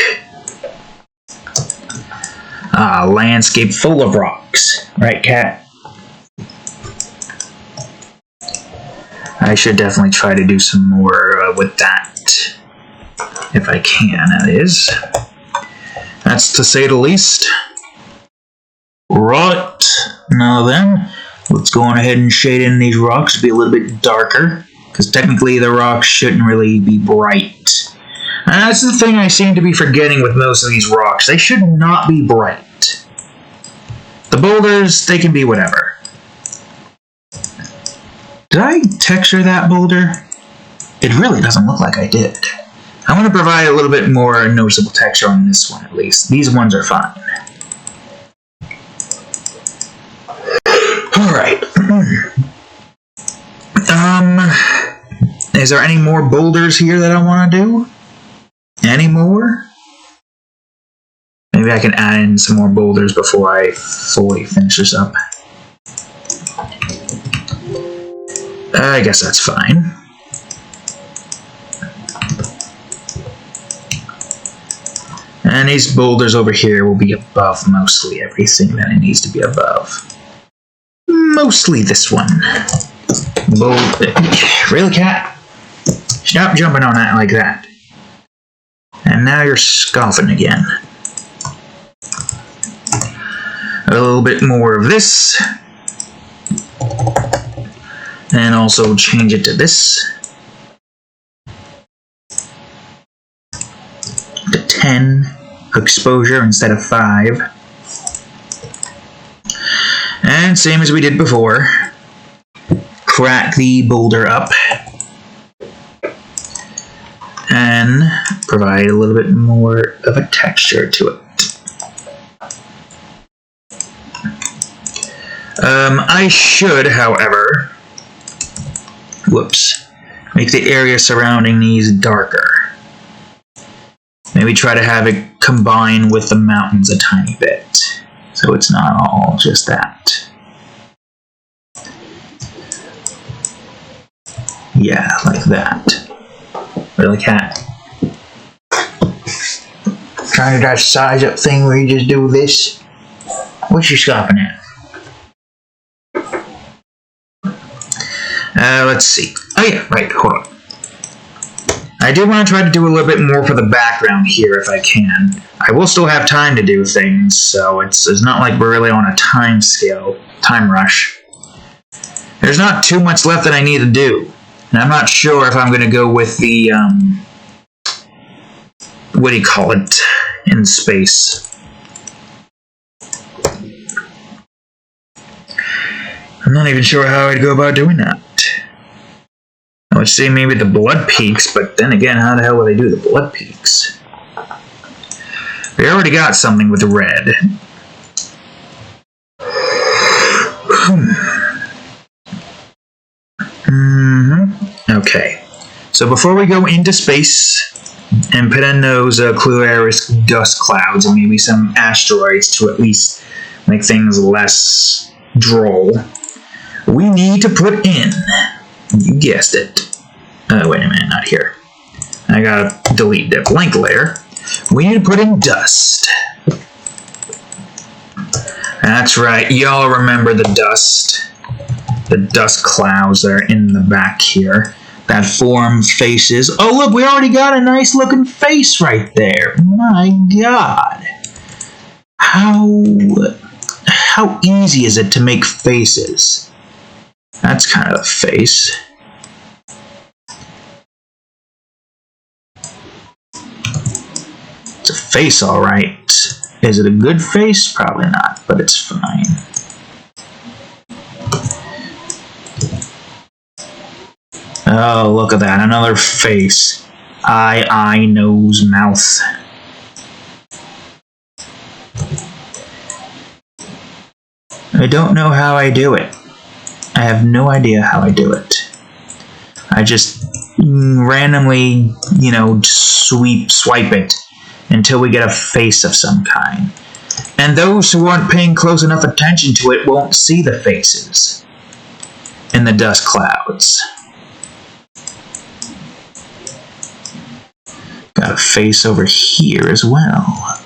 A landscape full of rocks. Right, Cat? I should definitely try to do some more with that. If I can, that is. That's to say the least. Right. Now then, let's go on ahead and shade in these rocks to be a little bit darker. Because technically the rocks shouldn't really be bright. And that's the thing I seem to be forgetting with most of these rocks. They should not be bright. The boulders, they can be whatever. Did I texture that boulder? It really doesn't look like I did. I'm going to provide a little bit more noticeable texture on this one at least. These ones are fine. Alright. Is there any more boulders here that I want to do? Any more? Maybe I can add in some more boulders before I fully finish this up. I guess that's fine. And these boulders over here will be above mostly everything that it needs to be above. Mostly this one. Really, Cat? Stop jumping on that like that. And now you're scoffing again. A little bit more of this. And also change it to this. To 10 exposure instead of 5. And same as we did before. Crack the boulder up. And provide a little bit more of a texture to it. I should, however, whoops, make the area surrounding these darker. Maybe try to have it combine with the mountains a tiny bit, so it's not all just that. Yeah, like that. Really, cat? Trying to do that size up thing where you just do this? What's you stopping at? Let's see. Oh yeah, right, hold on. I do want to try to do a little bit more for the background here if I can. I will still have time to do things, so it's not like we're really on a time rush. There's not too much left that I need to do. And I'm not sure if I'm going to go with the, what do you call it, in space. I'm not even sure how I'd go about doing that. I would say maybe the blood peaks, but then again, how the hell would I do the blood peaks? We already got something with red. Okay, so before we go into space and put in those Cluaris dust clouds and maybe some asteroids to at least make things less droll, we need to put in, you guessed it, wait a minute, not here. I gotta delete that blank layer. We need to put in dust. That's right, y'all remember the dust. The dust clouds that are in the back here that form faces. Oh look, we already got a nice looking face right there. My God. How easy is it to make faces? That's kind of a face. It's a face, all right. Is it a good face? Probably not, but it's fine. Oh, look at that. Another face. Eye, nose, mouth. I don't know how I do it. I have no idea how I do it. I just randomly, swipe it until we get a face of some kind. And those who aren't paying close enough attention to it won't see the faces in the dust clouds. Got a face over here as well.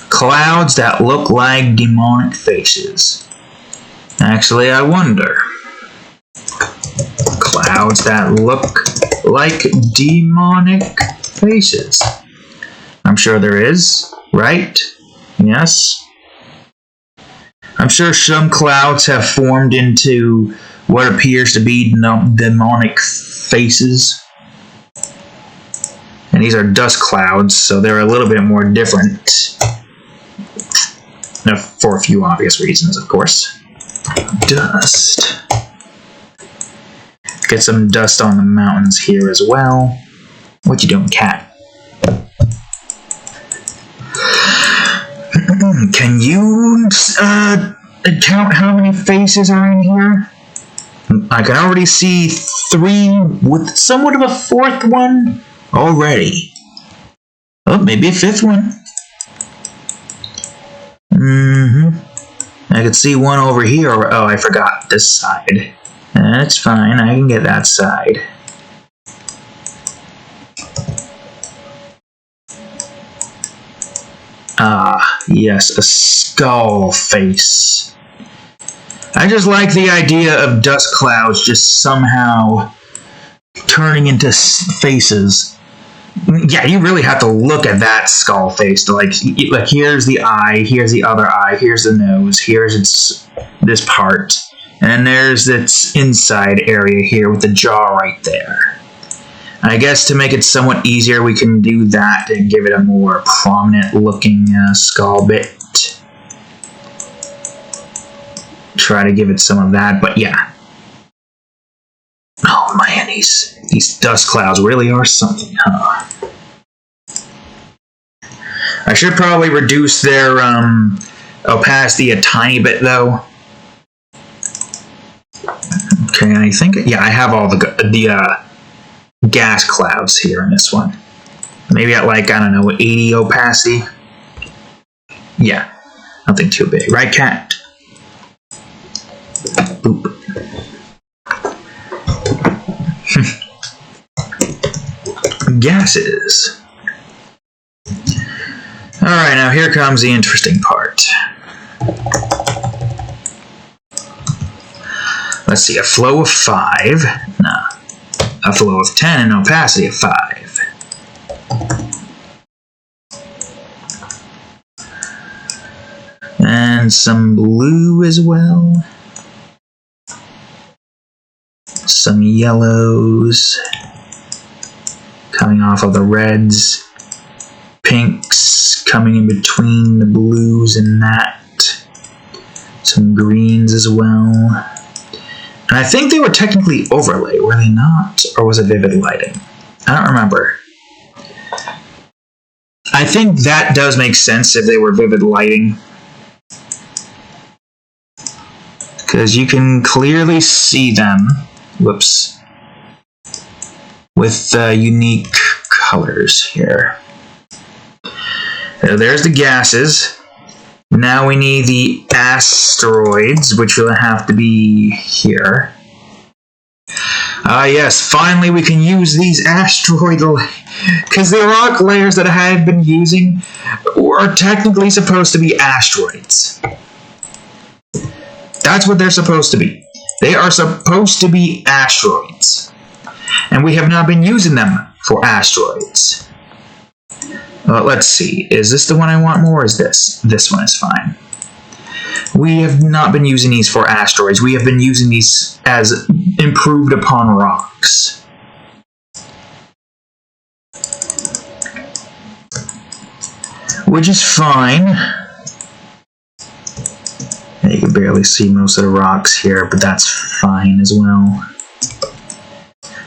Clouds that look like demonic faces. Actually, I wonder. Clouds that look like demonic faces. I'm sure there is, right? Yes. I'm sure some clouds have formed into what appears to be demonic faces. And these are dust clouds, so they're a little bit more different. For a few obvious reasons, of course. Dust. Get some dust on the mountains here as well. What you doing, cat? Can you count how many faces are in here? I can already see 3 with somewhat of a 4th one already. Oh, maybe a 5th one. I could see one over here. Oh, I forgot this side. That's fine. I can get that side. Ah, yes, a skull face. I just like the idea of dust clouds just somehow turning into faces. Yeah, you really have to look at that skull face. Like here's the eye, here's the other eye, here's the nose, here's this part, and then there's its inside area here with the jaw right there. And I guess to make it somewhat easier, we can do that and give it a more prominent looking skull bit. Try to give it some of that, but yeah. Oh man, these dust clouds really are something, huh? I should probably reduce their opacity a tiny bit, though. Okay, I think, yeah, I have all the gas clouds here in this one. Maybe at like, I don't know, 80 opacity. Yeah, nothing too big, right, cat? Boop. Gases. Alright, now here comes the interesting part. Let's see, a flow of 5. Nah. A flow of 10 and opacity of 5. And some blue as well. Some yellows. Coming off of the reds. Pinks coming in between the blues and that. Some greens as well. And I think they were technically overlay, were they not? Or was it vivid lighting? I don't remember. I think that does make sense if they were vivid lighting. Because you can clearly see them. Whoops. With unique colors here. There's the gases. Now we need the asteroids, which will have to be here. Yes, finally we can use these asteroid because the rock layers that I have been using are technically supposed to be asteroids. That's what they're supposed to be. They are supposed to be asteroids. And we have not been using them for asteroids. Let's see. Is this the one I want more, or is this? This one is fine. We have not been using these for asteroids. We have been using these as improved upon rocks. Which is fine. You can barely see most of the rocks here, but that's fine as well.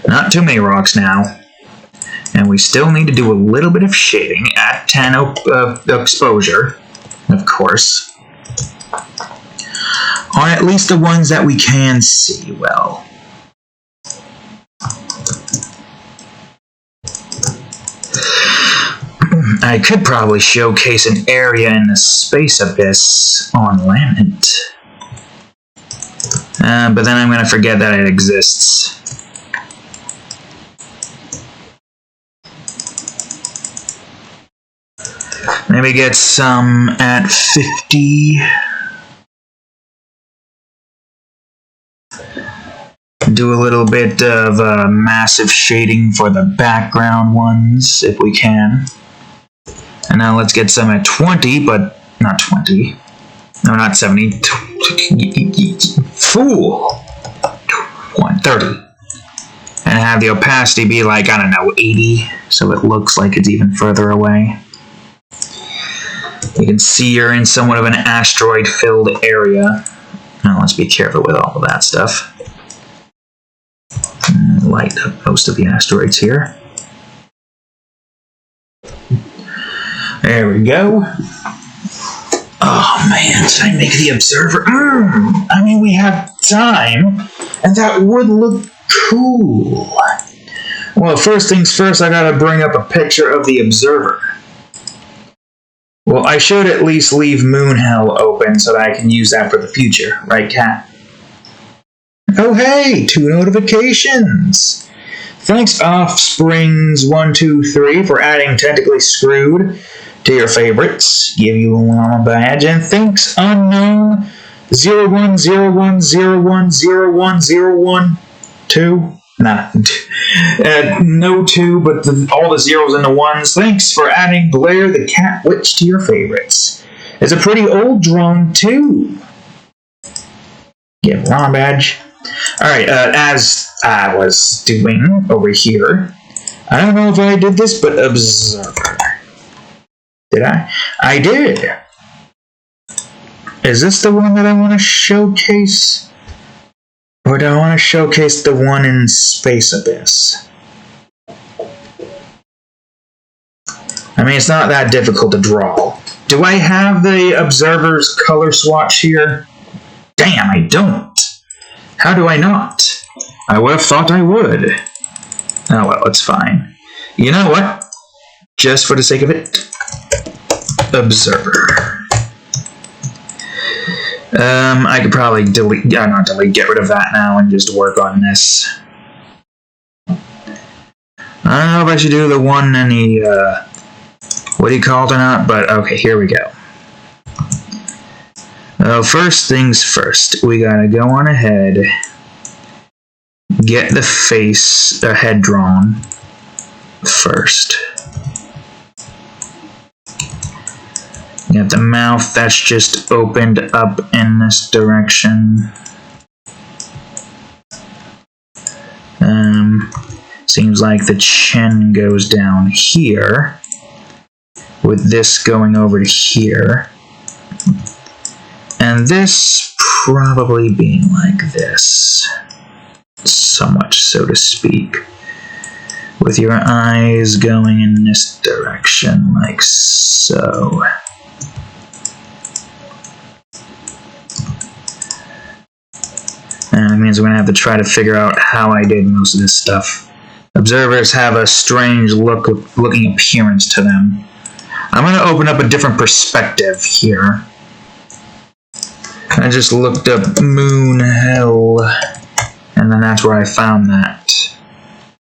Not too many rocks now. And we still need to do a little bit of shading at 10 exposure, of course. On at least the ones that we can see well. I could probably showcase an area in the space abyss on Lament. But then I'm going to forget that it exists. Maybe get some at 50. Do a little bit of massive shading for the background ones, if we can. And now let's get some at 20, but not 20. No, not 70. Fool! 30. And have the opacity be like, I don't know, 80, so it looks like it's even further away. You can see you're in somewhat of an asteroid-filled area. Now let's be careful with all of that stuff. Light up most of the asteroids here. There we go. Oh man, did I make the observer? I mean, we have time, and that would look cool. Well, first things first, I gotta bring up a picture of the observer. Well, I should at least leave Moonhell open so that I can use that for the future, right, Cat? Oh hey, 2 notifications! Thanks Offsprings123 for adding Tentacly Screwed to your favorites. Give you a llama badge. And thanks Unknown 010101010112. Nah, no 2, but all the zeros and the 1s. Thanks for adding Blair the Cat Witch to your favorites. It's a pretty old drone too. Give llama badge. Alright, as I was doing over here, I don't know if I did this, but observer. Did I? I did. Is this the one that I want to showcase? Or do I want to showcase the one in Space Abyss? I mean, it's not that difficult to draw. Do I have the observer's color swatch here? Damn, I don't. How do I not? I would have thought I would. Oh well, it's fine. You know what? Just for the sake of it, observer. I could probably get rid of that now and just work on this. I don't know if I should do the one in the, what do you call it or not, but okay, here we go. First things first, we gotta go on ahead, get the head drawn first. Got the mouth that's just opened up in this direction. Seems like the chin goes down here, with this going over to here. And this probably being like this, somewhat so to speak. With your eyes going in this direction, like so. And it means we're going to have to try to figure out how I did most of this stuff. Observers have a strange looking appearance to them. I'm going to open up a different perspective here. I just looked up moon hell, and then that's where I found that.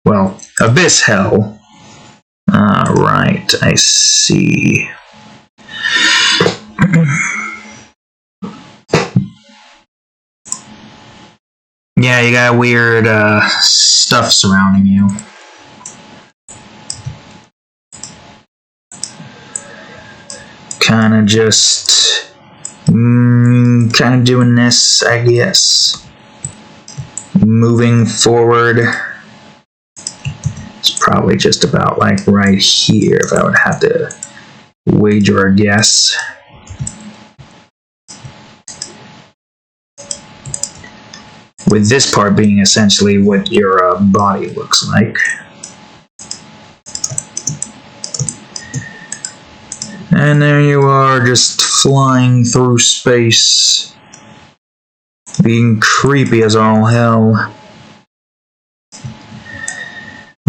Well, abyss hell. Right, I see. Yeah, you got weird stuff surrounding you. Kinda just kinda doing this, I guess. Moving forward. It's probably just about like right here if I would have to wager a guess. With this part being essentially what your body looks like. And there you are, just flying through space. Being creepy as all hell.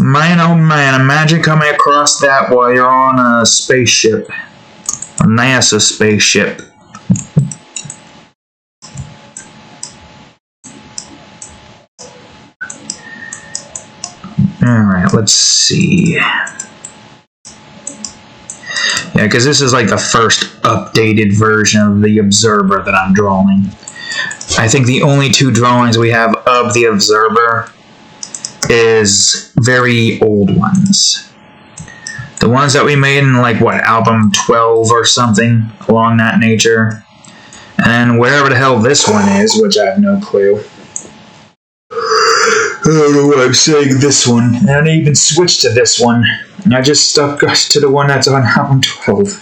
Man, oh man, imagine coming across that while you're on a spaceship. A NASA spaceship. Alright, let's see. Yeah, because this is like the first updated version of the Observer that I'm drawing. I think the only two drawings we have of the Observer is very old ones. The ones that we made in like, what, album 12 or something along that nature. And wherever the hell this one is, which I have no clue. I don't know what I'm saying, this one. And I didn't even switch to this one. I just stuck to the one that's on album 12.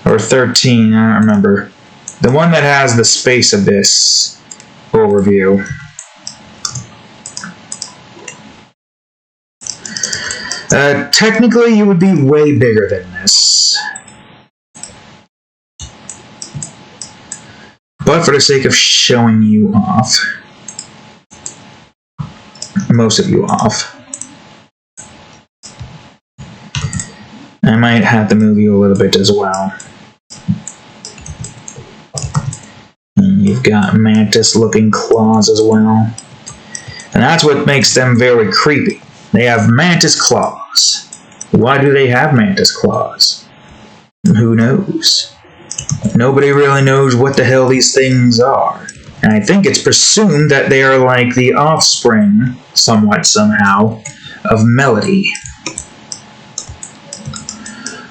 Or 13, I don't remember. The one that has the Space Abyss overview. Technically, you would be way bigger than this. But for the sake of showing you off, most of you off, I might have to move you a little bit as well. And you've got mantis-looking claws as well. And that's what makes them very creepy. They have mantis claws. Why do they have mantis claws? Who knows? Nobody really knows what the hell these things are. And I think it's presumed that they are like the offspring, somewhat somehow, of Melody.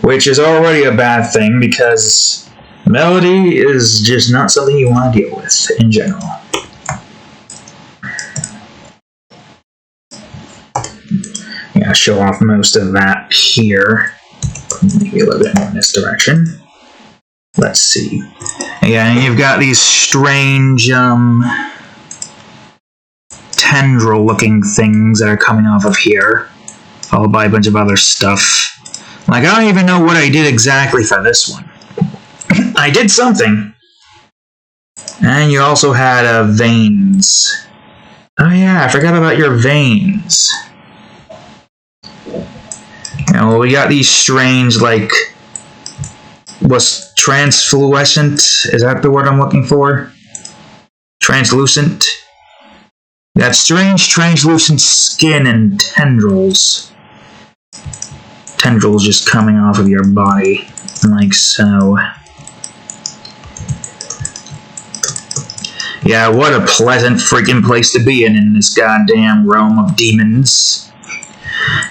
Which is already a bad thing, because Melody is just not something you want to deal with, in general. Yeah, show off most of that here. Maybe a little bit more in this direction. Let's see. Yeah, and you've got these strange, tendril-looking things that are coming off of here, followed by a bunch of other stuff. Like, I don't even know what I did exactly for this one. I did something. And you also had veins. Oh yeah, I forgot about your veins. Now, we got these strange, like... What's translucent? Is that the word I'm looking for? Translucent? That strange translucent skin and tendrils. Tendrils just coming off of your body, like so. Yeah, what a pleasant freaking place to be in this goddamn realm of demons.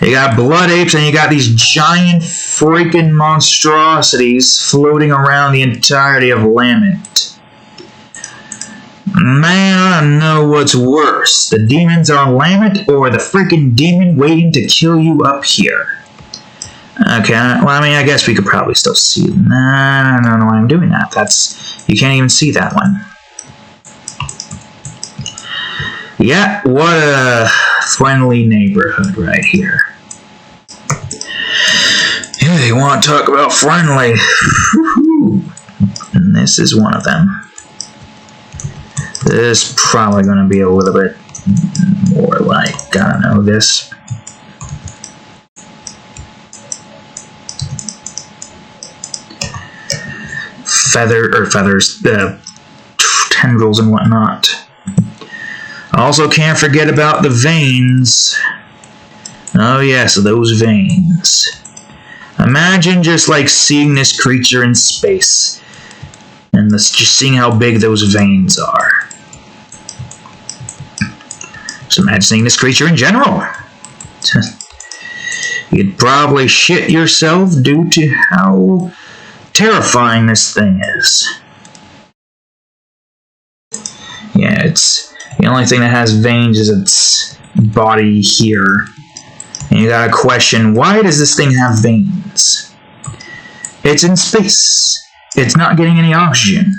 You got blood apes and you got these giant freaking monstrosities floating around the entirety of Lament. Man, I don't know what's worse. The demons on Lament or the freaking demon waiting to kill you up here. Okay, well, I mean, I guess we could probably still see it. Nah, I don't know why I'm doing that. You can't even see that one. Yeah, what a friendly neighborhood right here. Yeah, you want to talk about friendly? And this is one of them. This is probably going to be a little bit more like, I don't know, this. Feathers, tendrils and whatnot. Also can't forget about the veins. Oh yes, those veins. Imagine just like seeing this creature in space. And just seeing how big those veins are. Just imagine seeing this creature in general. You'd probably shit yourself due to how terrifying this thing is. Yeah, it's the only thing that has veins is its body here. And you gotta question, why does this thing have veins? It's in space. It's not getting any oxygen.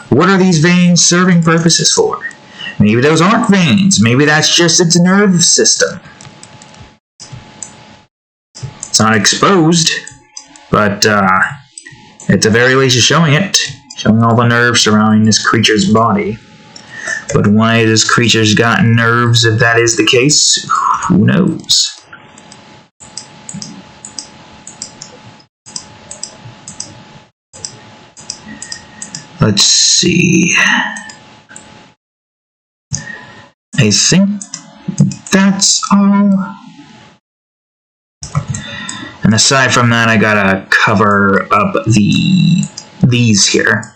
What are these veins serving purposes for? Maybe those aren't veins. Maybe that's just its nerve system. It's not exposed, but at the very least, it's showing it. Showing all the nerves surrounding this creature's body. But why this creature's got nerves, if that is the case, who knows? Let's see. I think that's all. And aside from that, I gotta cover up these here.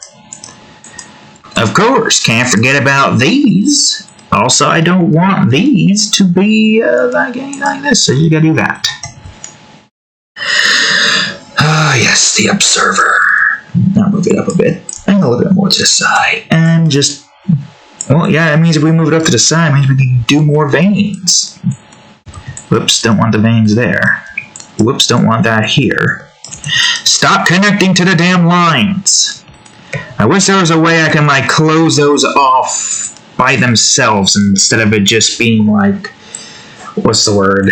Of course, can't forget about these. Also, I don't want these to be like this, so you gotta do that. Ah, yes, the observer. I'll move it up a bit, and a little bit more to the side, and just, well, yeah, it means if we move it up to the side, it means we can do more veins. Whoops, don't want the veins there. Whoops, don't want that here. Stop connecting to the damn lines. I wish there was a way I can, like, close those off by themselves instead of it just being, like, what's the word?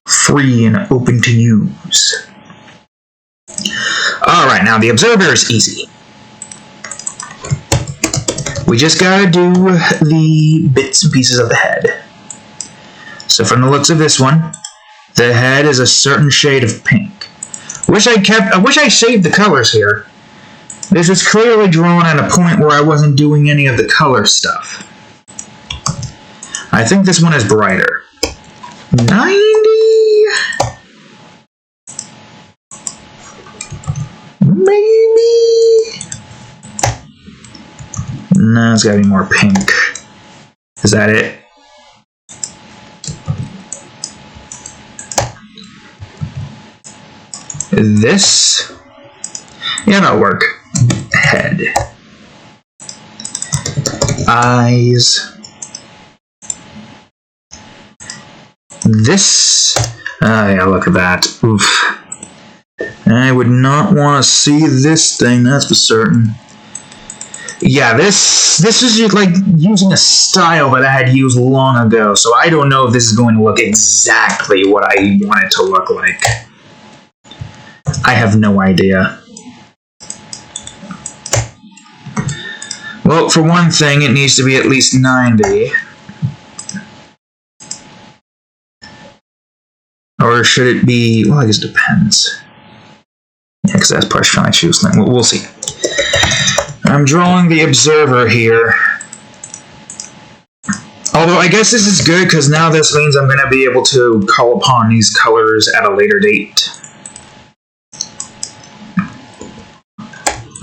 Free and open to use. Alright, now the observer is easy. We just gotta do the bits and pieces of the head. So from the looks of this one, the head is a certain shade of pink. I wish I saved the colors here. This is clearly drawn at a point where I wasn't doing any of the color stuff. I think this one is brighter. 90? Maybe? No, it's gotta be more pink. Is that it? This? Yeah, that'll work. Head. Eyes. This. Yeah, look at that. Oof. I would not want to see this thing, that's for certain. Yeah, this is just like using a style that I had used long ago, so I don't know if this is going to look exactly what I want it to look like. I have no idea. Well, for one thing, it needs to be at least 90. Or should it be... Well, I guess it depends. Yeah, because that's probably trying to choose thing. We'll see. I'm drawing the observer here. Although I guess this is good because now this means I'm going to be able to call upon these colors at a later date.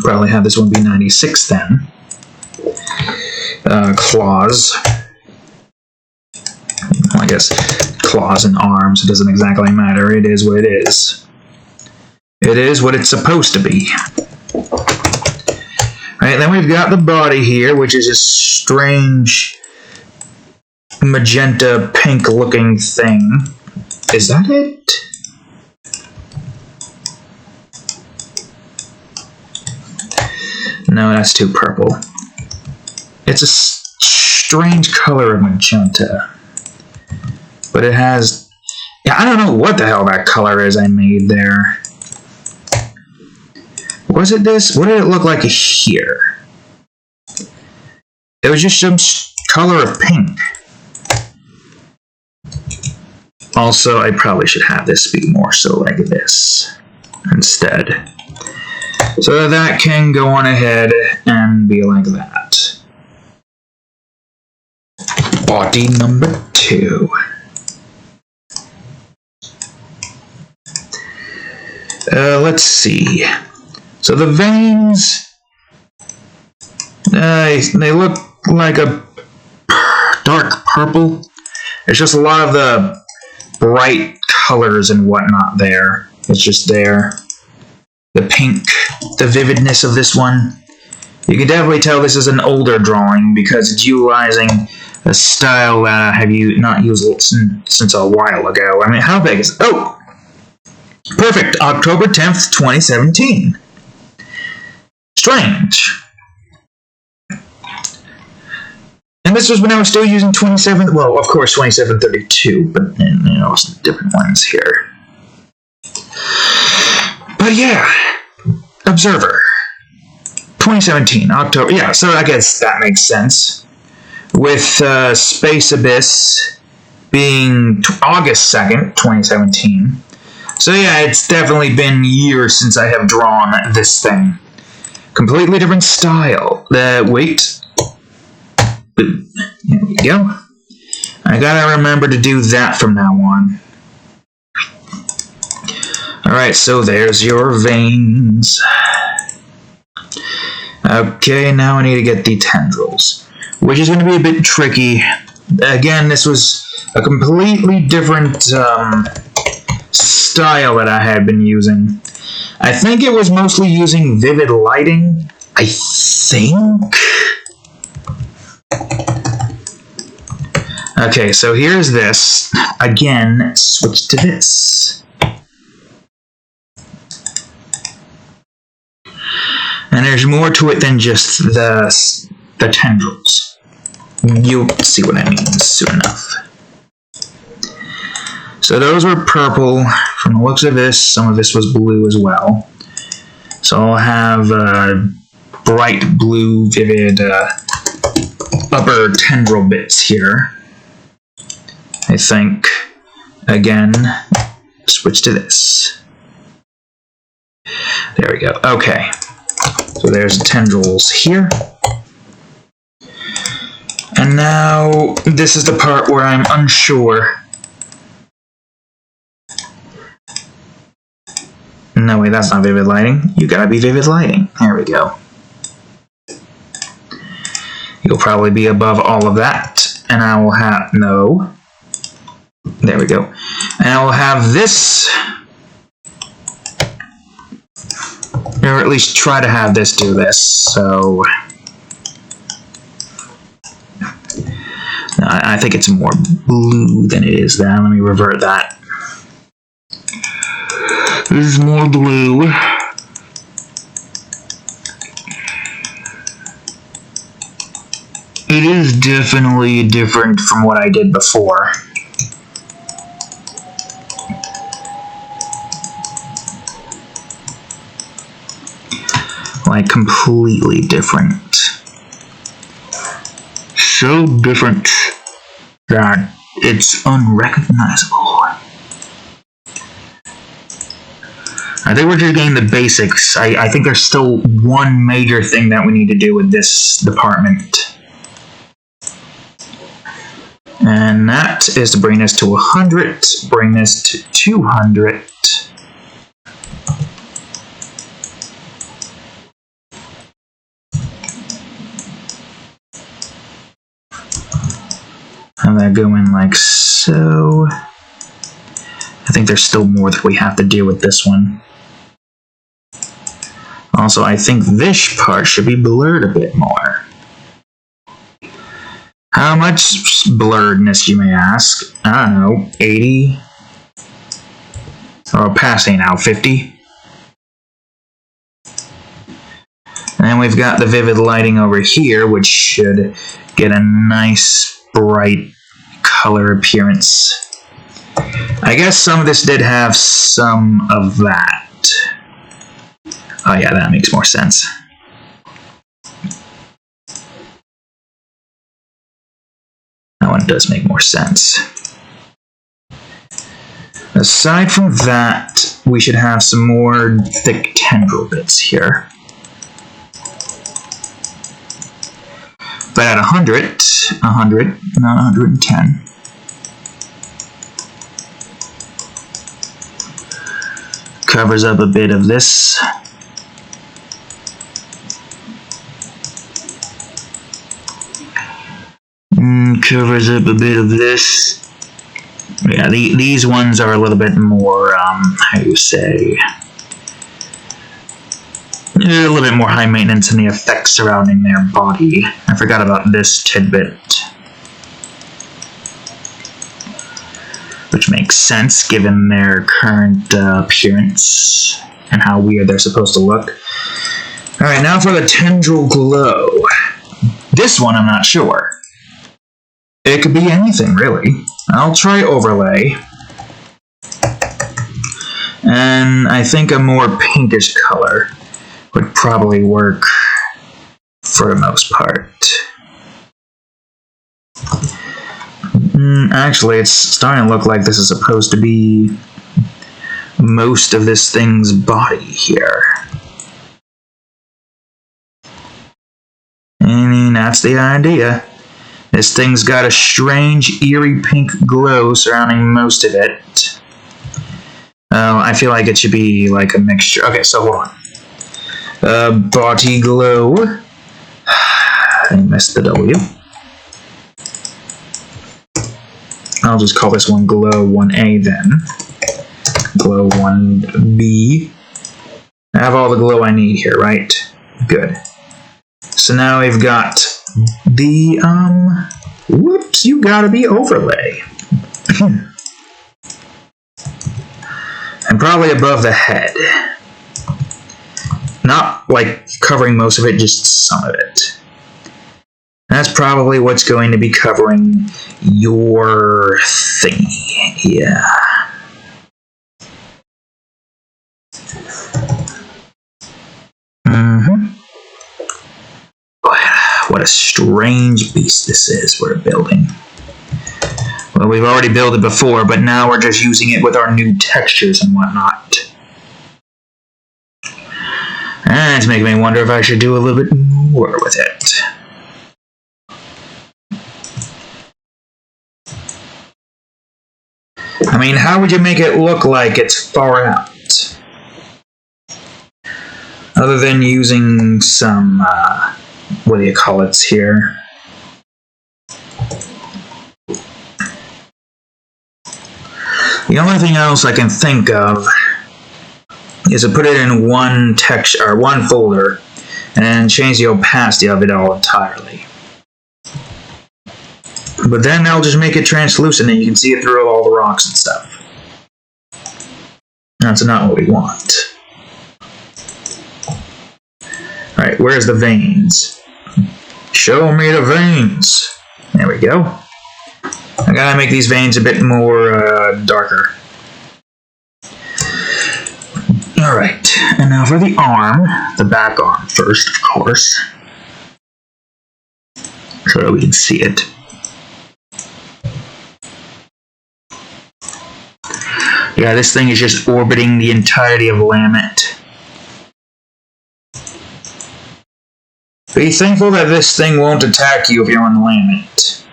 Probably have this one be 96 then. Claws. Well, I guess claws and arms, it doesn't exactly matter. It is what it is. It is what it's supposed to be. Alright, then we've got the body here, which is a strange magenta pink looking thing. Is that it? No, that's too purple. It's a strange color of magenta. But it has... Yeah, I don't know what the hell that color is I made there. Was it this? What did it look like here? It was just some color of pink. Also, I probably should have this be more so like this instead. So that can go on ahead and be like that. Body number 2. Let's see. So the veins, they look like a dark purple. It's just a lot of the bright colors and whatnot there. It's just there. The pink, the vividness of this one. You can definitely tell this is an older drawing because it's utilizing a style that I have not used since a while ago. I mean, how big is it? Oh! Perfect! October 10th, 2017. Strange. And this was when I was still using 27, well, of course, 2732, but, you know, some different ones here. But yeah, Observer. 2017, October, yeah, so I guess that makes sense. With Space Abyss being August 2nd, 2017. So yeah, it's definitely been years since I have drawn this thing. Completely different style. Wait. Boom. There we go. I gotta remember to do that from now on. Alright, so there's your veins. Okay, now I need to get the tendrils, which is going to be a bit tricky. Again, this was a completely different style that I had been using. I think it was mostly using vivid lighting, I think. Okay, so here's this. Again, switch to this. And there's more to it than just the tendrils. You'll see what I mean soon enough. So those were purple. From the looks of this, some of this was blue as well. So I'll have bright blue, vivid upper tendril bits here. I think. Again, switch to this. There we go. Okay. So there's the tendrils here. And now, this is the part where I'm unsure. No, wait, that's not vivid lighting. You gotta be vivid lighting. There we go. You'll probably be above all of that. And I will have, no. There we go. And I will have this, or at least try to have this do this, so... No, I think it's more blue than it is that. Let me revert that. This is more blue. It is definitely different from what I did before. Like, completely different. So different that it's unrecognizable. I think we're just getting the basics. I think there's still one major thing that we need to do with this department. And that is to bring this to 100, bring this to 200. Have that go in like so. I think there's still more that we have to do with this one. Also, I think this part should be blurred a bit more. How much blurredness, you may ask? I don't know, 80? Or passing now, 50? And we've got the vivid lighting over here, which should get a nice, bright color appearance. I guess some of this did have some of that. Oh yeah, that makes more sense. That one does make more sense. Aside from that, we should have some more thick tendril bits here. But at 100, not 110. Covers up a bit of this. Covers up a bit of this. Yeah, these ones are a little bit more, how do you say? A little bit more high maintenance in the effects surrounding their body. I forgot about this tidbit. Which makes sense given their current appearance and how weird they're supposed to look. Alright, now for the Tendril Glow. This one I'm not sure. It could be anything, really. I'll try overlay. And I think a more pinkish color would probably work for the most part. Actually, it's starting to look like this is supposed to be most of this thing's body here. I mean, that's the idea. This thing's got a strange, eerie pink glow surrounding most of it. I feel like it should be like a mixture. Okay, so hold on. Body glow. I missed the W. I'll just call this one Glow 1A then. Glow 1B. I have all the glow I need here, right? Good. So now we've got the, whoops, you gotta be overlay. And probably above the head. Not, like, covering most of it, just some of it. That's probably what's going to be covering your thingy. Yeah. What a strange beast this is we're building. Well, we've already built it before, but now we're just using it with our new textures and whatnot. And it's making me wonder if I should do a little bit more with it. I mean, how would you make it look like it's far out? Other than using some, what do you call it here? The only thing else I can think of is to put it in one texture or one folder and change the opacity of it all entirely. But then that'll just make it translucent and you can see it through all the rocks and stuff. That's not what we want. Alright, where's the veins? Show me the veins! There we go. I gotta make these veins a bit more darker. Alright, And now for the arm, the back arm first, of course, so that we can see it. Yeah, this thing is just orbiting the entirety of Lament. Be thankful that this thing won't attack you if you're on Lament.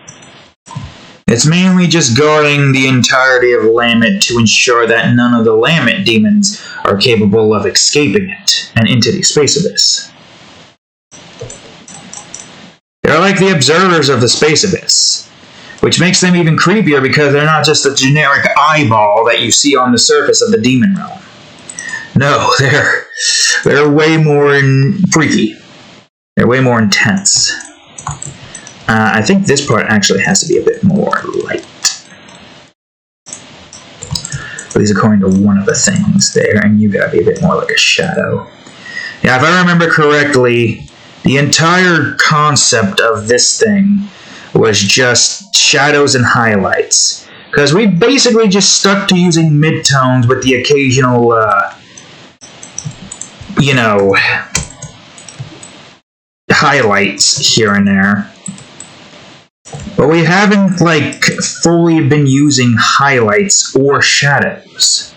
It's mainly just guarding the entirety of Lament to ensure that none of the Lament demons are capable of escaping it and into the space abyss. They're like the observers of the space abyss, which makes them even creepier because they're not just a generic eyeball that you see on the surface of the demon realm. No, they're way more freaky. They're way more intense. I think this part actually has to be a bit more light. At least according to one of the things there, and you gotta be a bit more like a shadow. Yeah, if I remember correctly, the entire concept of this thing was just shadows and highlights. Because we basically just stuck to using midtones with the occasional, highlights here and there. But we haven't, fully been using highlights or shadows.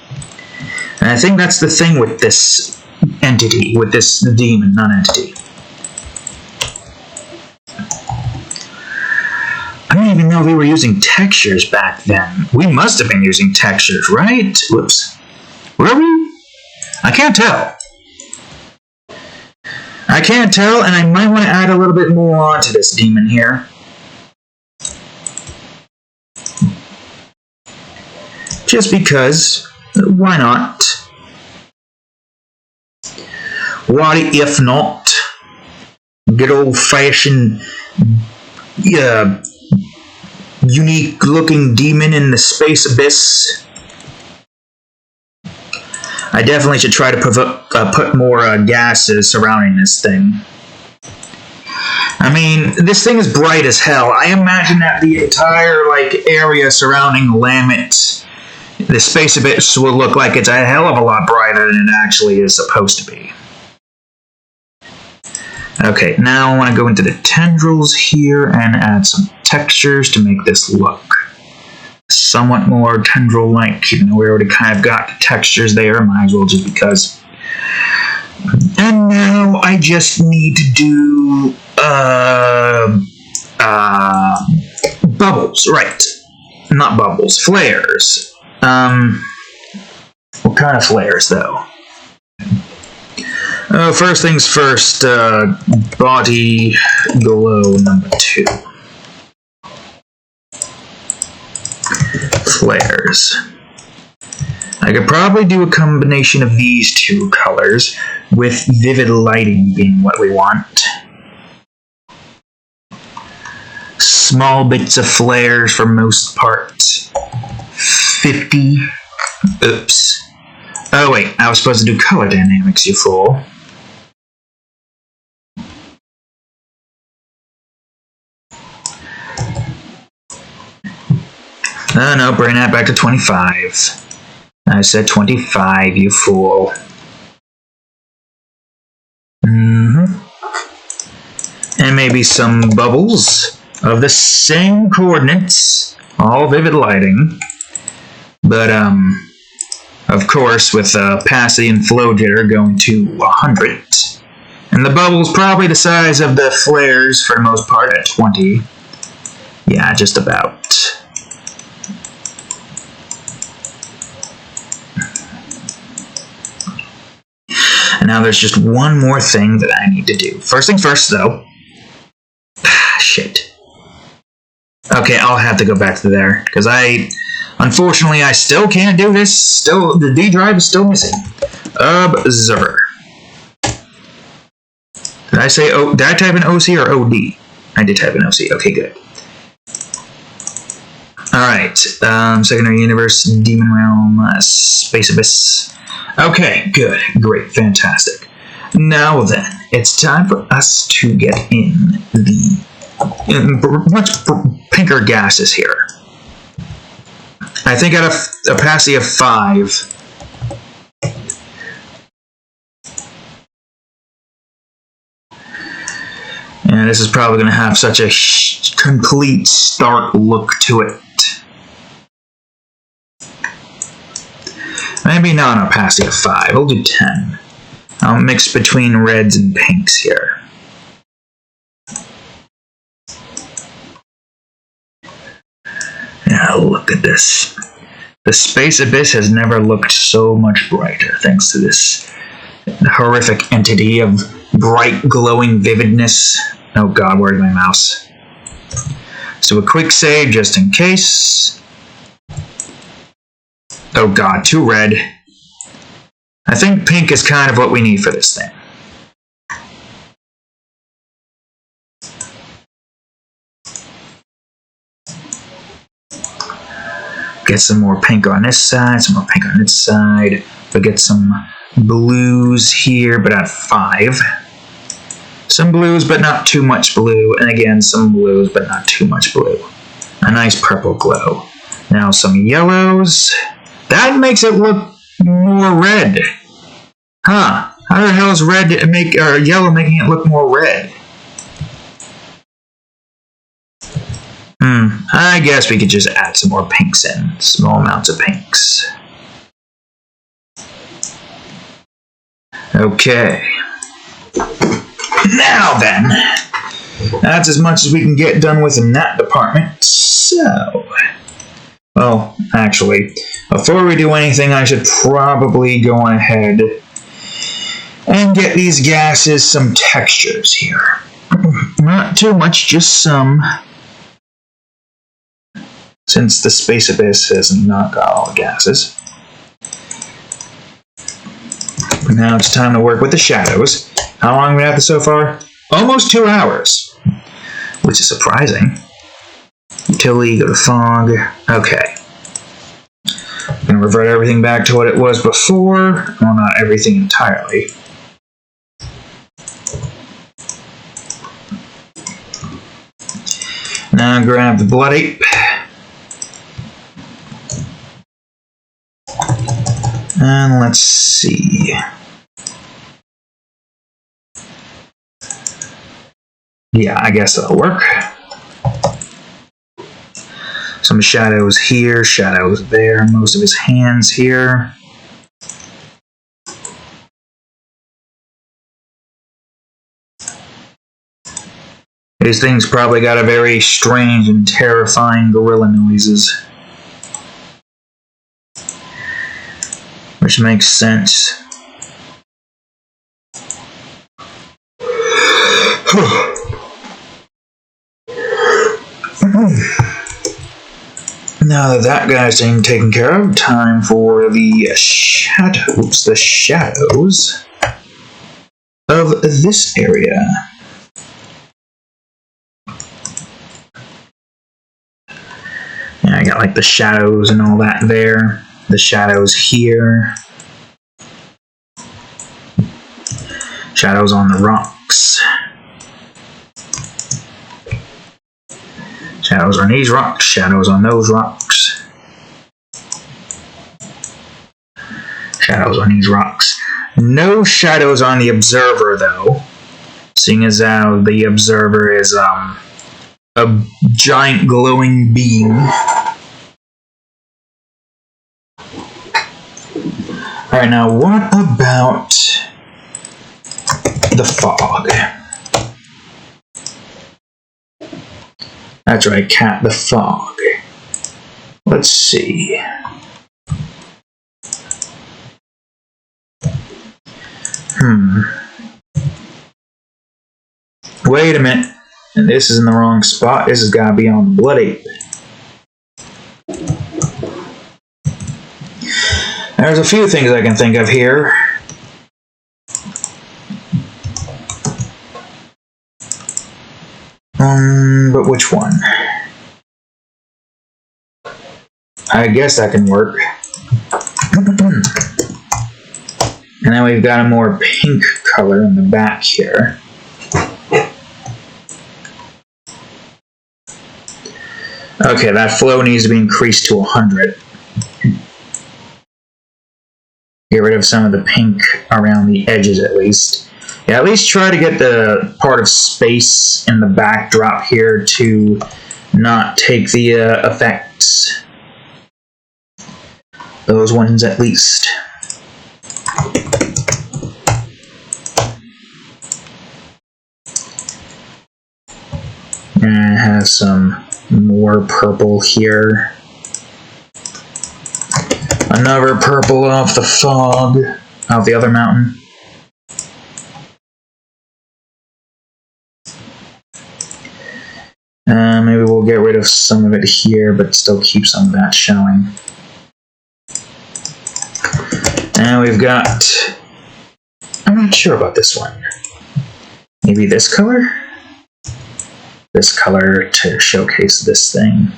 And I think that's the thing with this entity, with this demon, non-entity. I don't even know if we were using textures back then. We must have been using textures, right? Whoops. Were we? I can't tell. I can't tell, and I might want to add a little bit more onto this demon here. Just because, why not? Why if not? Good old-fashioned, unique-looking demon in the space abyss. I definitely should try to put more gases surrounding this thing. I mean, this thing is bright as hell. I imagine that the entire area surrounding Lament, the space abyss, will look like it's a hell of a lot brighter than it actually is supposed to be. Okay, now I want to go into the tendrils here and add some textures to make this look somewhat more tendril-like, even though we already kind of got the textures there, might as well just because. And now I just need to do bubbles, right? Not bubbles, flares. What kind of flares, though? First things first, body glow number 2. Flares. I could probably do a combination of these two colors, with vivid lighting being what we want. Small bits of flares for most part. 50. Oops. Oh wait, I was supposed to do color dynamics, you fool. Oh no, bring that back to 25. I said 25, you fool. And maybe some bubbles of the same coordinates, all vivid lighting. But, of course, with opacity and flow jitter going to 100. And the bubbles probably the size of the flares for the most part at 20. Yeah, just about. And now there's just one more thing that I need to do. First thing first, though. Shit. Okay, I'll have to go back to there, because unfortunately, I still can't do this. Still, the D drive is still missing. Observer. Did I say did I type in OC or OD? I did type in OC. Okay, good. Alright, secondary universe, demon realm, space abyss. Okay, good, great, fantastic. Now then, it's time for us to get in the much pinker gases here. I think at a opacity of 5, And this is probably going to have such a complete stark look to it. Maybe not an opacity of 5. We'll do 10. I'll mix between reds and pinks here. Now look at this. The space abyss has never looked so much brighter thanks to this horrific entity of bright glowing vividness. Oh god, where's my mouse? So a quick save just in case. Oh god, 2 red. I think pink is kind of what we need for this thing. Get some more pink on this side, some more pink on this side. We'll get some blues here, but at 5. Some blues, but not too much blue. And again, some blues, but not too much blue. A nice purple glow. Now some yellows. That makes it look more red. Huh. How the hell is yellow making it look more red? I guess we could just add some more pinks in. Small amounts of pinks. Okay. Now then. That's as much as we can get done with in that department. So... well, actually, before we do anything, I should probably go on ahead and get these gases some textures here. Not too much, just some. Since the space abyss has not got all the gases. Now it's time to work with the shadows. How long have we had this so far? Almost 2 hours. Which is surprising. Utility, go to fog. Okay. I'm going to revert everything back to what it was before. Well, not everything entirely. Now grab the Blood Ape. And let's see. Yeah, I guess that'll work. Some shadows here, shadows there, most of his hands here. These things probably got a very strange and terrifying gorilla noises. Which makes sense. Now that that guy's being taken care of, time for the shadows of this area. Yeah, I got like the shadows and all that there. The shadows here. Shadows on the rocks. Shadows on these rocks, shadows on those rocks. Shadows on these rocks. No shadows on the observer, though. Seeing as how the observer is a giant glowing beam. Alright, now what about the fog? That's right, cat the fog. Let's see. Wait a minute. And this is in the wrong spot. This has got to be on Blood Ape. There's a few things I can think of here. But which one? I guess that can work. And then we've got a more pink color in the back here. Okay, that flow needs to be increased to 100. Get rid of some of the pink around the edges at least. Yeah, at least try to get the part of space in the backdrop here to not take the effects. Those ones at least. And it has some more purple here. Another purple off the fog, off the other mountain. Maybe we'll get rid of some of it here, but still keep some of that showing. And we've got... I'm not sure about this one. Maybe this color? This color to showcase this thing.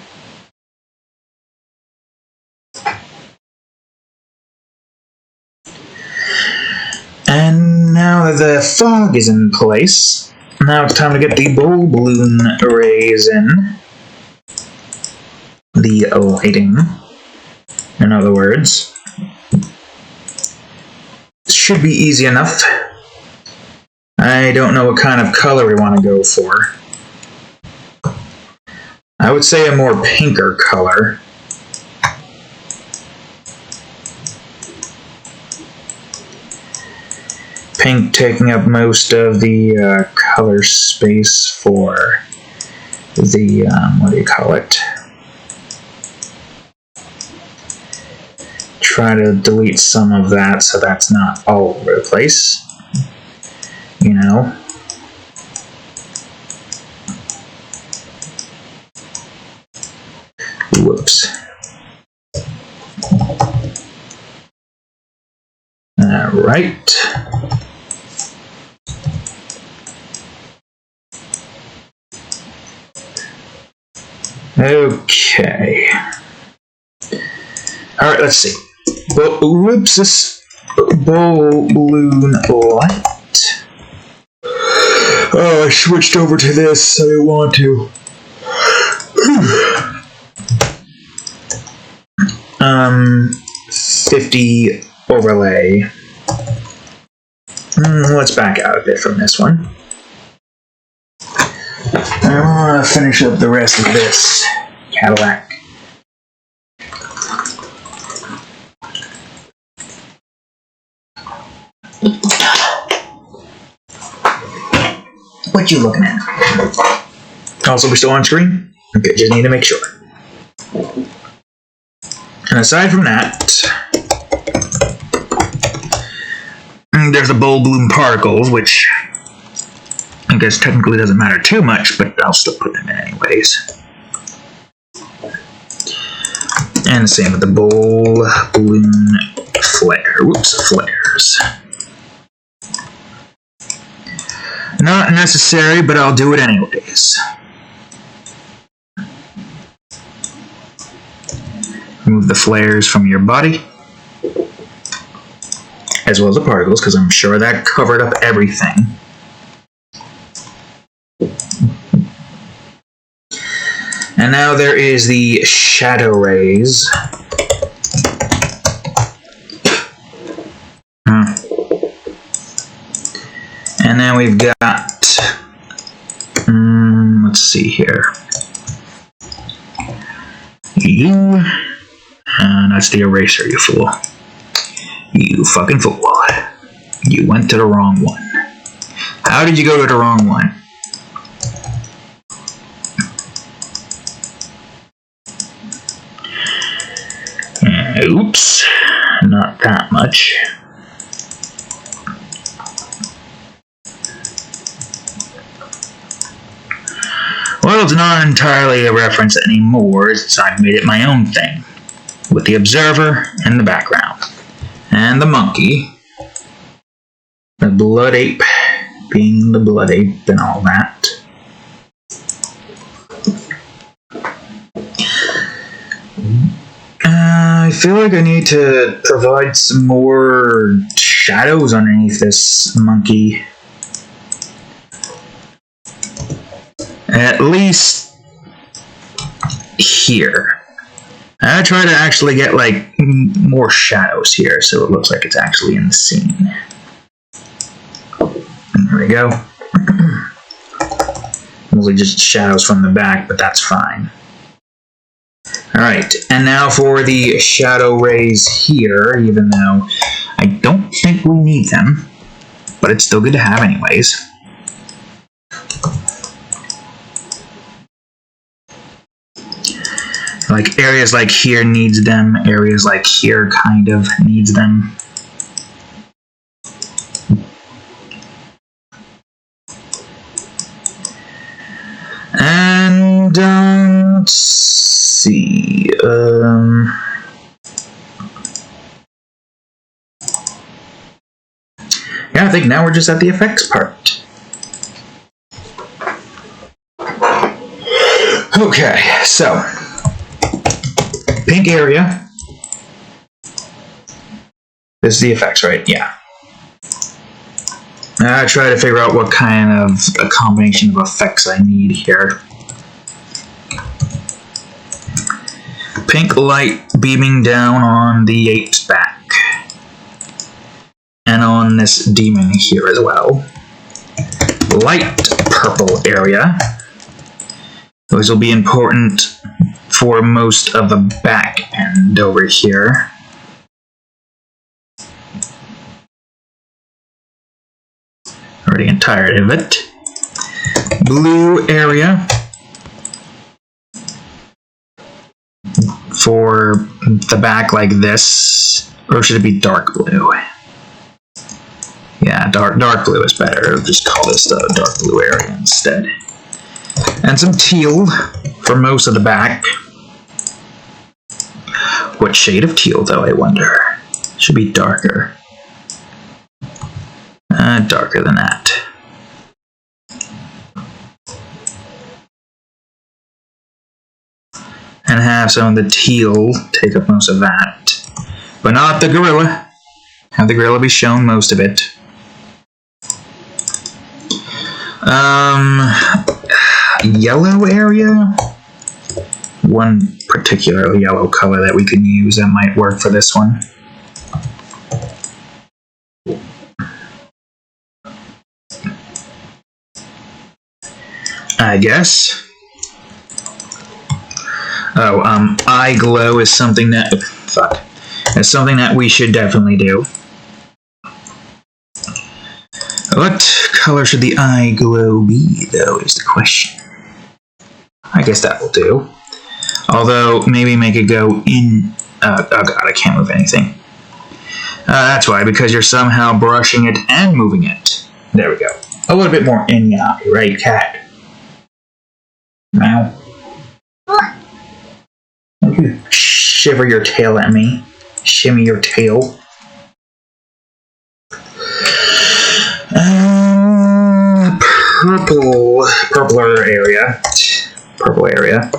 And now that the fog is in place, now it's time to get the bowl balloon arrays in. The lighting, in other words. Should be easy enough. I don't know what kind of color we want to go for. I would say a more pinker color. Pink taking up most of the color space for the, what do you call it? Try to delete some of that so that's not all over the place. You know? Whoops. Alright. Okay. Alright, let's see. Whoops, this bowl balloon light. Oh, I switched over to this. I didn't want to. 50 overlay. Let's back out a bit from this one. I want to finish up the rest of this Cadillac. What you looking at? Also, we're still on screen? Okay, just need to make sure. And aside from that, there's the bowl balloon particles, which I guess technically doesn't matter too much, but I'll still put them in anyways. And the same with the bowl balloon flare. Whoops, flares. Not necessary, but I'll do it anyways. Remove the flares from your body, as well as the particles, because I'm sure that covered up everything. And now there is the shadow rays. And then we've got, let's see here. You, and that's the eraser, you fool. You fucking fool. You went to the wrong one. How did you go to the wrong one? Oops, not that much. Well, it's not entirely a reference anymore, as I've made it my own thing, with the observer in the background, and the monkey, the Blood Ape being the Blood Ape and all that. I feel like I need to provide some more shadows underneath this monkey. At least here. I try to actually get like more shadows here so it looks like it's actually in the scene. There we go. Mostly just shadows from the back, but that's fine. Alright, and now for the shadow rays here, even though I don't think we need them, but it's still good to have anyways. Like, areas like here needs them, areas like here kind of needs them. And, let's see, yeah, I think now we're just at the effects part. Okay, so pink area. This is the effects, right? Yeah. I try to figure out what kind of a combination of effects I need here. Pink light beaming down on the ape's back. And on this demon here as well. Light purple area. Those will be important for most of the back end over here. Already tired of it. Blue area for the back like this, or should it be dark blue? Yeah, dark blue is better. I'll just call this the dark blue area instead. And some teal for most of the back. What shade of teal, though, I wonder? Should be darker. Darker than that. And have some of the teal take up most of that. But not the gorilla. Have the gorilla be shown most of it. Yellow area? One particular yellow color that we can use that might work for this one. I guess. Oh, eye glow is something that... Fuck. That's something that we should definitely do. What color should the eye glow be, though, is the question. I guess that will do. Although, maybe make it go in... oh god, I can't move anything. That's why, because you're somehow brushing it and moving it. There we go. A little bit more in your eye, right, cat? Now. Don't you shiver your tail at me. Shimmy your tail. Purple area.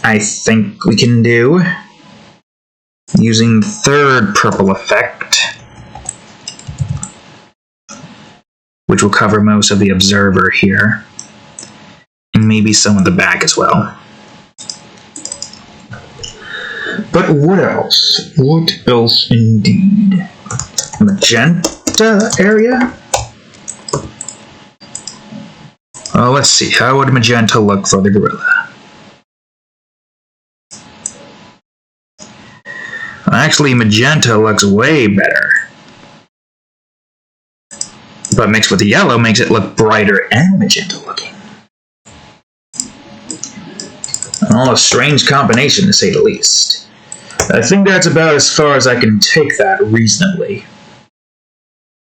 I think we can do using third purple effect, which will cover most of the observer here, and maybe some of the back as well. But what else? What else indeed? Magenta area? Let's see. How would magenta look for the gorilla? Actually, magenta looks way better. But mixed with the yellow makes it look brighter and magenta looking. A strange combination, to say the least. I think that's about as far as I can take that reasonably.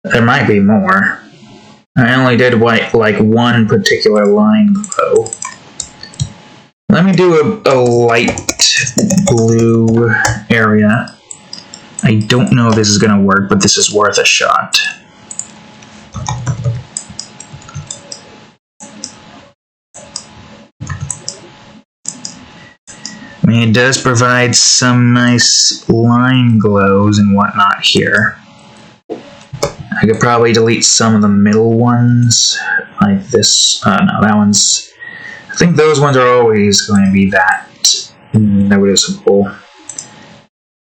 There might be more. I only did like one particular line glow. Let me do a light blue area. I don't know if this is going to work, but this is worth a shot. I mean, it does provide some nice line glows and whatnot here. I could probably delete some of the middle ones, like this. No, that one's... I think those ones are always going to be that noticeable.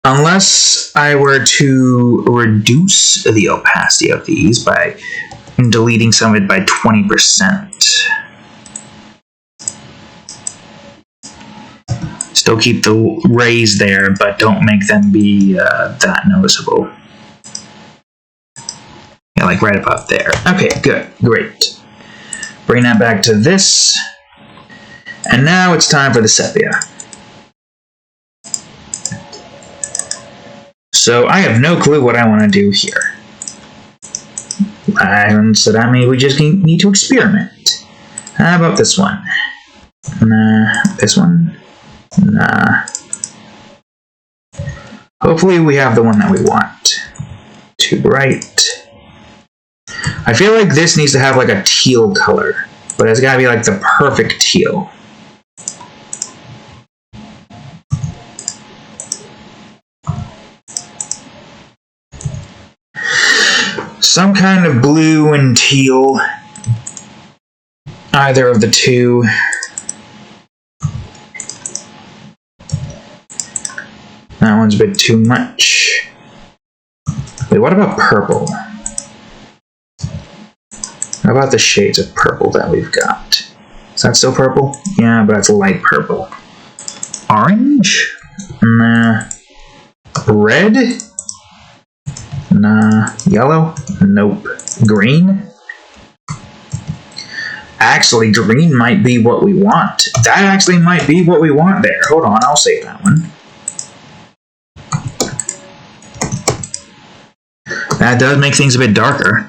Unless I were to reduce the opacity of these by and deleting some of it by 20%. Still keep the rays there, but don't make them be that noticeable. Yeah, like right about there. Okay, good, great. Bring that back to this. And now it's time for the sepia. So I have no clue what I want to do here. So that means we just need to experiment. How about this one? Nah, this one? Nah. Hopefully we have the one that we want. Too bright. I feel like this needs to have like a teal color, but it's gotta be like the perfect teal. Some kind of blue and teal. Either of the two. That one's a bit too much. Wait, what about purple? How about the shades of purple that we've got? Is that still purple? Yeah, but it's light purple. Orange? Nah. Red? Nah. Yellow? Nope. Green? Actually, green might be what we want. That actually might be what we want there. Hold on, I'll save that one. That does make things a bit darker.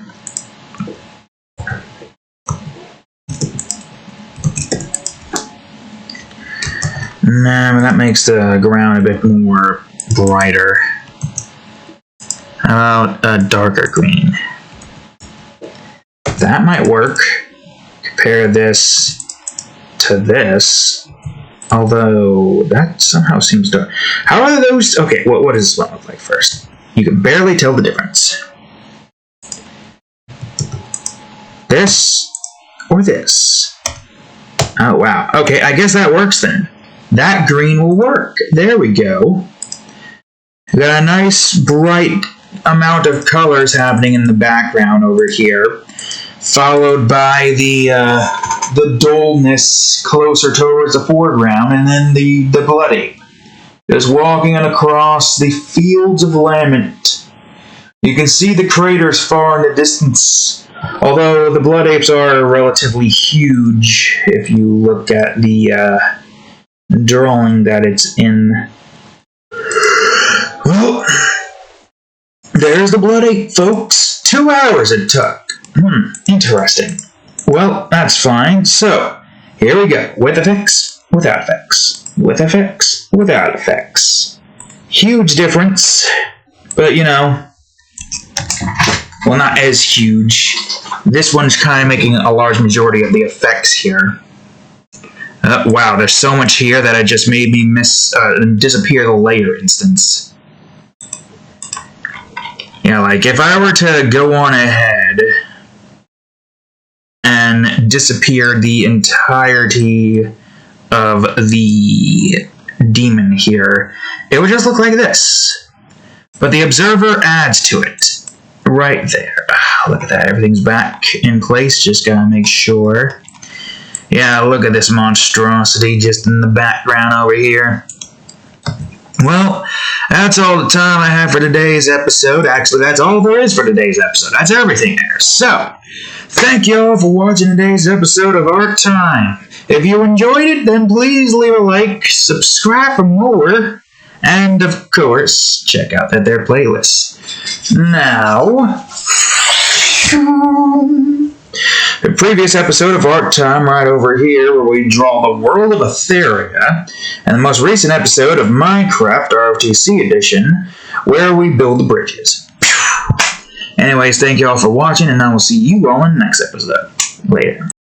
Nah, but that makes the ground a bit more brighter. How about a darker green? That might work. Compare this to this. Although, that somehow seems dark. How are those? Okay, what does this one look like first? You can barely tell the difference. This or this? Oh, wow. Okay, I guess that works then. That green will work. There we go. We got a nice bright amount of colors happening in the background over here, followed by the dullness closer towards the foreground, and then the Blood Ape just walking across the fields of Lament. You can see the craters far in the distance, although the Blood Apes are relatively huge if you look at the drawing that it's in. Well, there's the Blood Ape, folks. 2 hours it took. Interesting. Well, that's fine. So, here we go. With effects, without effects. With effects, without effects. Huge difference. But, you know, well, not as huge. This one's kind of making a large majority of the effects here. Wow, there's so much here that it just made me disappear the layer instance. Yeah, like, if I were to go on ahead and disappear the entirety of the demon here, it would just look like this. But the observer adds to it. Right there. Look at that, everything's back in place, just gotta make sure. Yeah, look at this monstrosity just in the background over here. Well, that's all the time I have for today's episode. Actually, that's all there is for today's episode. That's everything there. So, thank you all for watching today's episode of Art Time. If you enjoyed it, then please leave a like, subscribe for more, and of course, check out their playlists. Now, the previous episode of Art Time right over here where we draw the world of Etheria, and the most recent episode of Minecraft RFTC Edition where we build the bridges. Anyways, thank you all for watching, and I will see you all in the next episode. Later.